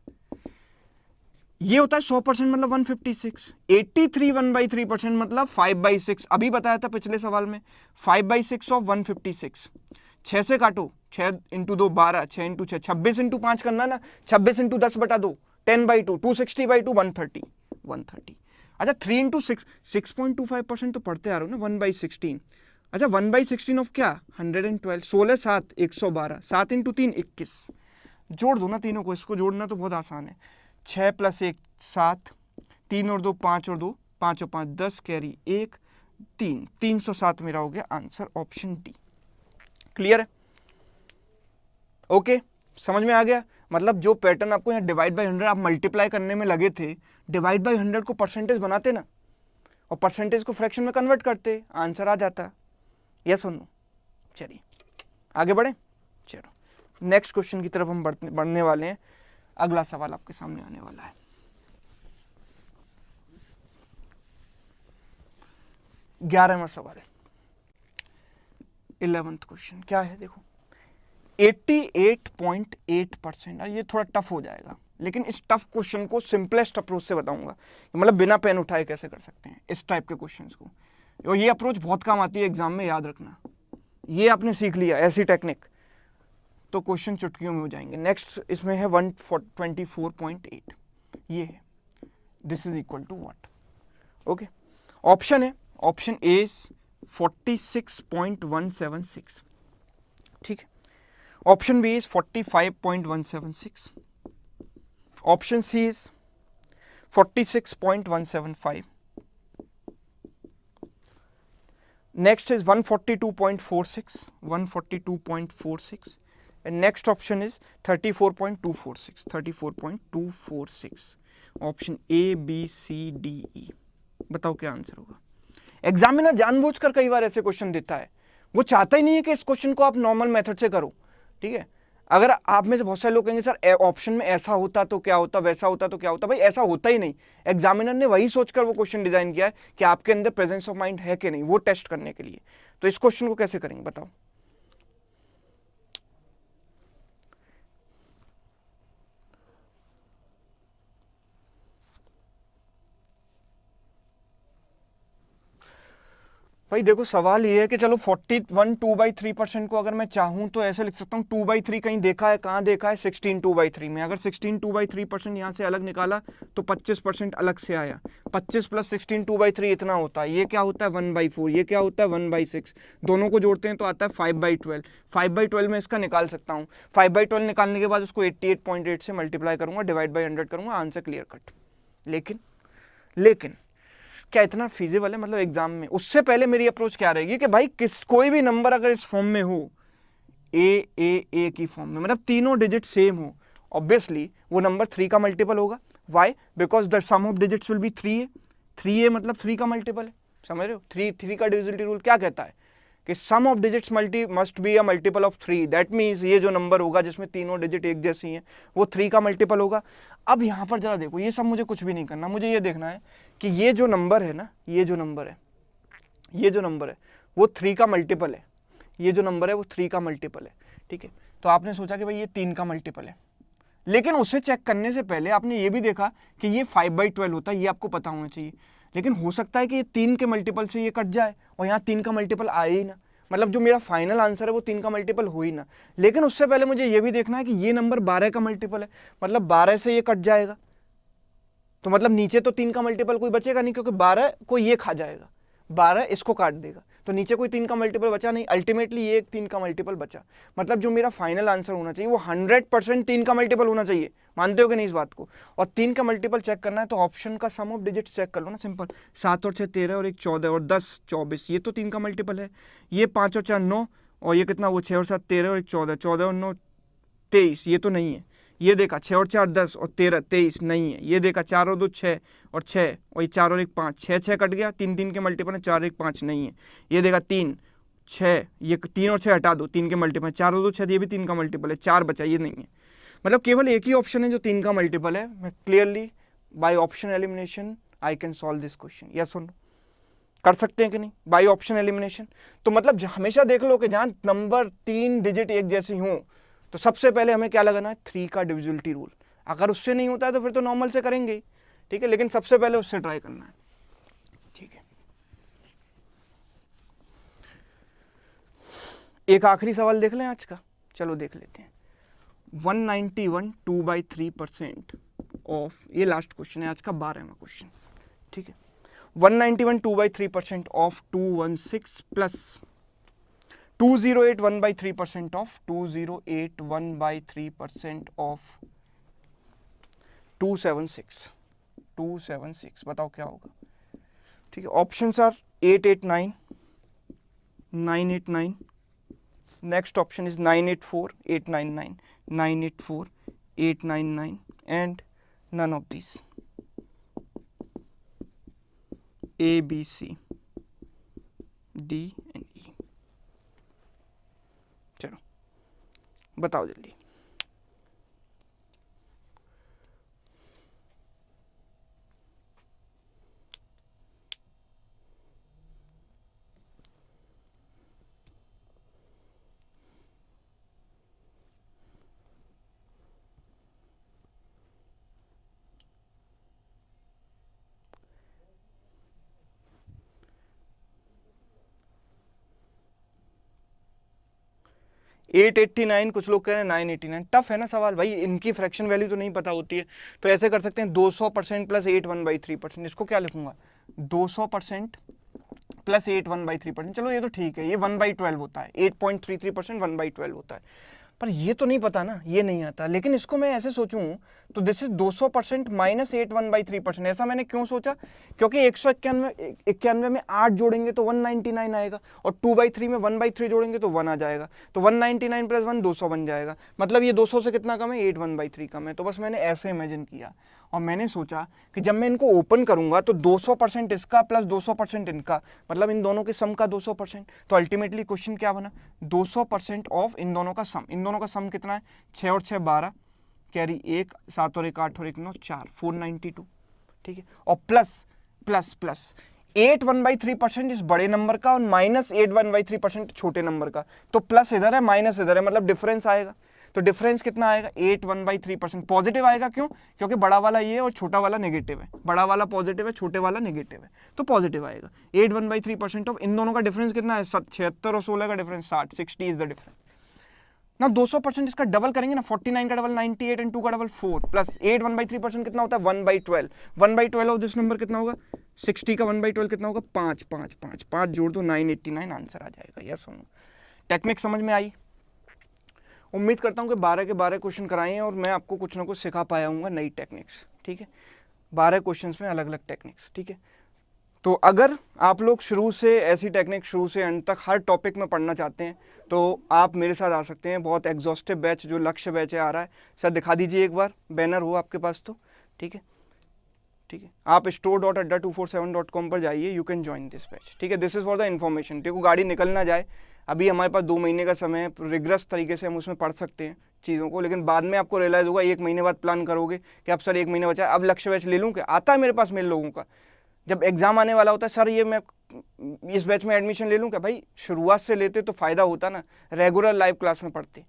ये होता है 100% मतलब 156। 83 1/3% मतलब 5/6। अभी बताया था पिछले सवाल में 5/6 ऑफ 156। 6 से काटो, 6 इंटू 2 12, 6 इंटू 6 26 इंटू 5 करना ना, 26 इंटू 10/2 10/2 260/2 130। अच्छा 3 इंटू 6.25% तो पढ़ते आ रहे हो ना, 1/16। अच्छा 1/16 ऑफ क्या 112, 16 7 112, 7 इंटू 3 21। जोड़ दो ना तीनों को, इसको जोड़ना तो बहुत आसान है। 6 + 1 7, 3 और 2 5 और 2 5 और 5 10, कैरी 1 3, 307 मेरा हो गया आंसर, ऑप्शन डी। क्लियर है, ओके समझ में आ गया। मतलब जो पैटर्न आपको यहाँ डिवाइड बाय 100 आप मल्टीप्लाई करने में लगे थे, डिवाइड बाय 100 को परसेंटेज बनाते ना, और परसेंटेज को फ्रैक्शन में कन्वर्ट करते, आंसर आ जाता। यस और नो। चलिए आगे बढ़े, चलो नेक्स्ट क्वेश्चन की तरफ हम बढ़ने वाले हैं। अगला सवाल आपके सामने आने वाला है, 11वां सवाल है, 11th क्वेश्चन क्या है, देखो 88.8%। ये थोड़ा टफ हो जाएगा, लेकिन इस टफ क्वेश्चन को सिंपलेस्ट अप्रोच से बताऊंगा, मतलब बिना पेन उठाए कैसे कर सकते हैं इस टाइप के क्वेश्चंस को। और ये अप्रोच बहुत काम आती है एग्जाम में, याद रखना। ये आपने सीख लिया ऐसी टेक्निक तो क्वेश्चन चुटकियों में हो जाएंगे। नेक्स्ट इसमें है 124.8, ये है, this is equal to what. Okay, option है, ऑप्शन ए 46.176, ठीक है, option B is 45.176, option C is 46.175, next is 142.46, and next option is 34.246, option A B C D E. बताओ क्या आंसर होगा। एग्जामिनर जानबूझकर कई बार ऐसे क्वेश्चन देता है, वो चाहता ही नहीं है कि इस क्वेश्चन को आप नॉर्मल मेथड से करो, ठीक है। अगर आप में से बहुत सारे लोग कहेंगे सर ऑप्शन में ऐसा होता तो क्या होता, वैसा होता तो क्या होता, भाई ऐसा होता ही नहीं। एग्जामिनर ने वही सोचकर वो क्वेश्चन डिजाइन किया है कि आपके अंदर प्रेजेंस ऑफ माइंड है कि नहीं, वो टेस्ट करने के लिए। तो इस क्वेश्चन को कैसे करेंगे बताओ। भाई देखो सवाल ये है कि चलो 41 2/3% को अगर मैं चाहूं तो ऐसे लिख सकता हूं 2/3 कहीं देखा है, कहां देखा है 16 2/3 में। अगर 16 2/3% यहां से अलग निकाला तो 25% अलग से आया, 25 + 16 2/3 इतना होता है। ये क्या होता है 1/4, ये क्या होता है 1/6, दोनों को जोड़ते हैं तो आता है 5/12। 5/12 में इसका निकाल सकता हूँ। 5/12 निकालने के बाद उसको 88.8 से मल्टीप्लाई करूंगा, डिवाइड बाई 100 करूंगा, आंसर क्लियर कट। लेकिन क्या इतना फीजिबल है, मतलब एग्जाम में? उससे पहले मेरी अप्रोच क्या रहेगी कि भाई कोई भी नंबर अगर इस फॉर्म में हो, ए की फॉर्म में, मतलब तीनों डिजिट सेम हो, ऑब्वियसली वो नंबर 3 का मल्टीपल होगा। Why? Because the sum of digits will be 3a। 3a मतलब 3 का मल्टीपल है, समझ रहे हो। 3 का डिविजिबिलिटी रूल क्या कहता है कि sum of digits multi must be a multiple of 3, that means ये जो नंबर होगा जिसमें तीनों डिजिट एक जैसी हैं वो 3 का मल्टीपल होगा। अब यहाँ पर जरा देखो, ये सब मुझे कुछ भी नहीं करना, मुझे ये देखना है कि ये जो नंबर है ना, ये जो नंबर है वो 3 का मल्टीपल है, ये जो नंबर है वो 3 का मल्टीपल है, ठीक है। तो आपने सोचा कि भाई ये 3 का मल्टीपल है, लेकिन उसे चेक करने से पहले आपने ये भी देखा कि ये 5/12 होता है, ये आपको पता होना चाहिए। लेकिन हो सकता है कि ये 3 के मल्टीपल से ये कट जाए और यहाँ 3 का मल्टीपल आए ही ना, मतलब जो मेरा फाइनल आंसर है वो 3 का मल्टीपल हो ही ना। लेकिन उससे पहले मुझे ये भी देखना है कि ये नंबर 12 का मल्टीपल है, मतलब 12 से ये कट जाएगा, तो मतलब नीचे तो 3 का मल्टीपल कोई बचेगा नहीं, क्योंकि 12 को ये खा जाएगा, 12 इसको काट देगा, तो नीचे कोई 3 का मल्टीपल बचा नहीं, अल्टीमेटली ये एक 3 का मल्टीपल बचा। मतलब जो मेरा फाइनल आंसर होना चाहिए वो 100% 3 का मल्टीपल होना चाहिए। मानते हो कि नहीं इस बात को? और 3 का मल्टीपल चेक करना है तो ऑप्शन का सम ऑफ डिजिट चेक कर लो ना, सिंपल। 7 और 6 13 और 1 14 और 10 24, ये तो 3 का मल्टीपल है। ये 5 और 4 9 और ये कितना, वो 6 और 7 13 और 1 14, 14 और 9 23, ये तो नहीं है। ये देखा 6 और 4 10 और 13 23, नहीं है। ये देखा 4 और 2 6 और 6 और ये 4 और 1 5, 6 6 कट गया, 3 3 के मल्टीपल है, 4 1 5, नहीं है। ये देखा 3 6, ये 3 और 6 हटा दो, 3 के मल्टीपल, 4 और 2 6, ये भी 3 का मल्टीपल है, 4 बचा, ये नहीं है। मतलब केवल एक ही ऑप्शन है जो 3 का मल्टीपल है। मैं clearly by option elimination I can solve this question, yes और नो? कर सकते हैं कि नहीं बाय ऑप्शन एलिमिनेशन? तो मतलब हमेशा देख लो कि जहां नंबर 3 डिजिट एक जैसी हों तो सबसे पहले हमें क्या लगाना है, 3 का डिविजिबिलिटी रूल। अगर उससे नहीं होता है तो फिर तो नॉर्मल से करेंगे ही, ठीक है, लेकिन सबसे पहले उससे ट्राई करना है, ठीक है। एक आखिरी सवाल देख लें आज का, चलो देख लेते हैं। 191 2/3% ऑफ, ये लास्ट क्वेश्चन है आज का, 12वां क्वेश्चन, ठीक है। 191 2/3% ऑफ 216 प्लस 208 1/3% ऑफ 208 1/3% ऑफ 276, बताओ क्या होगा, ठीक है। Options are 889 989, next option is 984 899 984 899 and none of this, A B C D and E। चलो बताओ जल्दी। एट 89, कुछ लोग कह रहे हैं 989। टफ है ना सवाल भाई, इनकी फ्रैक्शन वैल्यू तो नहीं पता होती है, तो ऐसे कर सकते हैं 200% प्लस 8 1/3%। इसको क्या लिखूंगा, 200% प्लस 8 1/3%। चलो ये तो ठीक है, ये 1/12 होता है, 8.33% 1/12 होता है, पर ये तो नहीं पता ना, ये नहीं आता। लेकिन इसको मैं ऐसे सोचूं तो दिस इज 200% माइनस 8 1/3%। ऐसा मैंने क्यों सोचा, क्योंकि 191 में 8 जोड़ेंगे तो 199 आएगा, और 2/3 में 1/3 जोड़ेंगे तो 1 आ जाएगा, तो 199 प्लस 1 200 बन जाएगा। मतलब ये 200 से कितना कम है, 8 1/3 कम है। तो बस मैंने ऐसे इमेजिन किया और मैंने सोचा कि जब मैं इनको ओपन करूंगा तो 200% इसका प्लस 200% इनका, मतलब इन दोनों के सम का 200%। तो अल्टीमेटली क्वेश्चन क्या बना, 200% ऑफ इन दोनों का सम। इन दोनों का सम कितना है, 6 और 6 12, कैरी 1, 7 और 1 8 और 1 9 4, 492, ठीक है। और प्लस प्लस प्लस 8 1/3% इस बड़े नंबर का और माइनस 8 1/3% छोटे नंबर का। तो प्लस इधर है माइनस इधर है, मतलब डिफरेंस आएगा। तो डिफरेंस कितना आएगा, 8 1/3%। पॉजिटिव आएगा, क्यों, क्योंकि बड़ा वाला ये और छोटा वाला नेगेटिव है, बड़ा वाला पॉजिटिव है छोटे वाला नेगेटिव है, तो पॉजिटिव आएगा। 8 1/3% ऑफ इन दोनों का डिफरेंस कितना है, 76 और 16 का डिफरेंस 60, 60 इज द डिफरेंस ना। 200% इसका डबल करेंगे ना, 49 का डबल 98 एंड 2 का डबल 4 प्लस 8 1/3% कितना होता है, 1/12। 1/12 ऑफ दिस नंबर कितना होगा, 60 का 1/12 कितना होगा, 5 5 5 5 जोड़ दो 989 आंसर आ जाएगा। यस सुनो, टेक्निक समझ में आई? उम्मीद करता हूँ कि 12 के 12 क्वेश्चन कराए हैं और मैं आपको कुछ ना कुछ सिखा पाया हूँ नई टेक्निक्स, ठीक है। 12 क्वेश्चंस में अलग अलग टेक्निक्स, ठीक है। तो अगर आप लोग शुरू से ऐसी टेक्निक शुरू से एंड तक हर टॉपिक में पढ़ना चाहते हैं तो आप मेरे साथ आ सकते हैं। बहुत एग्जॉस्टिव बैच जो लक्ष्य बैच है आ रहा है, सर दिखा दीजिए एक बार, बैनर हो आपके पास तो, ठीक है। ठीक है। आप store.adda247.com पर जाइए, you can join this batch, ठीक है। This is for the information. देखो गाड़ी निकल ना जाए, अभी हमारे पास 2 महीने का समय है, रिग्रेस तरीके से हम उसमें पढ़ सकते हैं चीज़ों को, लेकिन बाद में आपको रियलाइज़ होगा, 1 महीने बाद प्लान करोगे कि अब सर 1 महीने बचा है, अब लक्ष्य बैच ले लूँ क्या? आता है मेरे पास मेरे लोगों का, जब एग्ज़ाम आने वाला होता है, सर ये मैं इस बैच में एडमिशन ले लूँ क्या? भाई शुरुआत से लेते तो फ़ायदा होता ना, रेगुलर लाइव क्लास में पढ़ते।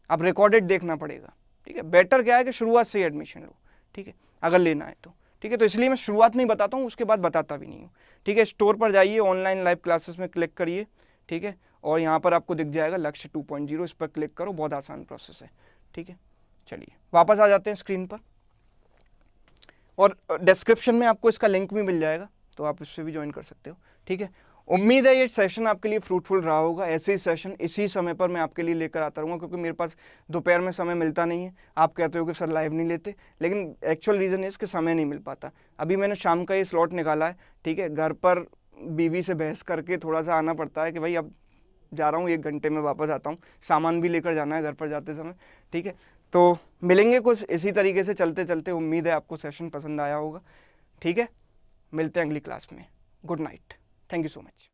अब रिकॉर्डेड देखना पड़ेगा, ठीक है। बेटर क्या है कि शुरुआत से ही एडमिशन लो, ठीक है, अगर लेना है तो, ठीक है। तो इसलिए मैं शुरुआत नहीं बताता हूँ, उसके बाद बताता भी नहीं हूँ, ठीक है। स्टोर पर जाइए, ऑनलाइन लाइव क्लासेस में क्लिक करिए, ठीक है, और यहाँ पर आपको दिख जाएगा लक्ष्य 2.0, इस पर क्लिक करो, बहुत आसान प्रोसेस है, ठीक है। चलिए वापस आ जाते हैं स्क्रीन पर, और डिस्क्रिप्शन में आपको इसका लिंक भी मिल जाएगा, तो आप इससे भी ज्वाइन कर सकते हो, ठीक है। उम्मीद है ये सेशन आपके लिए फ्रूटफुल रहा होगा। ऐसे ही सेशन इसी समय पर मैं आपके लिए लेकर आता रहूँगा, क्योंकि मेरे पास दोपहर में समय मिलता नहीं है। आप कहते हो कि सर लाइव नहीं लेते, लेकिन एक्चुअल रीज़न है इसके समय नहीं मिल पाता। अभी मैंने शाम का ये स्लॉट निकाला है, ठीक है। घर पर बीवी से बहस करके थोड़ा सा आना पड़ता है कि भाई अब जा रहा हूँ, 1 घंटे में वापस आता हूँ, सामान भी लेकर जाना है घर पर जाते समय, ठीक है। तो मिलेंगे कुछ इसी तरीके से चलते चलते। उम्मीद है आपको सेशन पसंद आया होगा, ठीक है। मिलते हैं अगली क्लास में। Good night, thank you so much.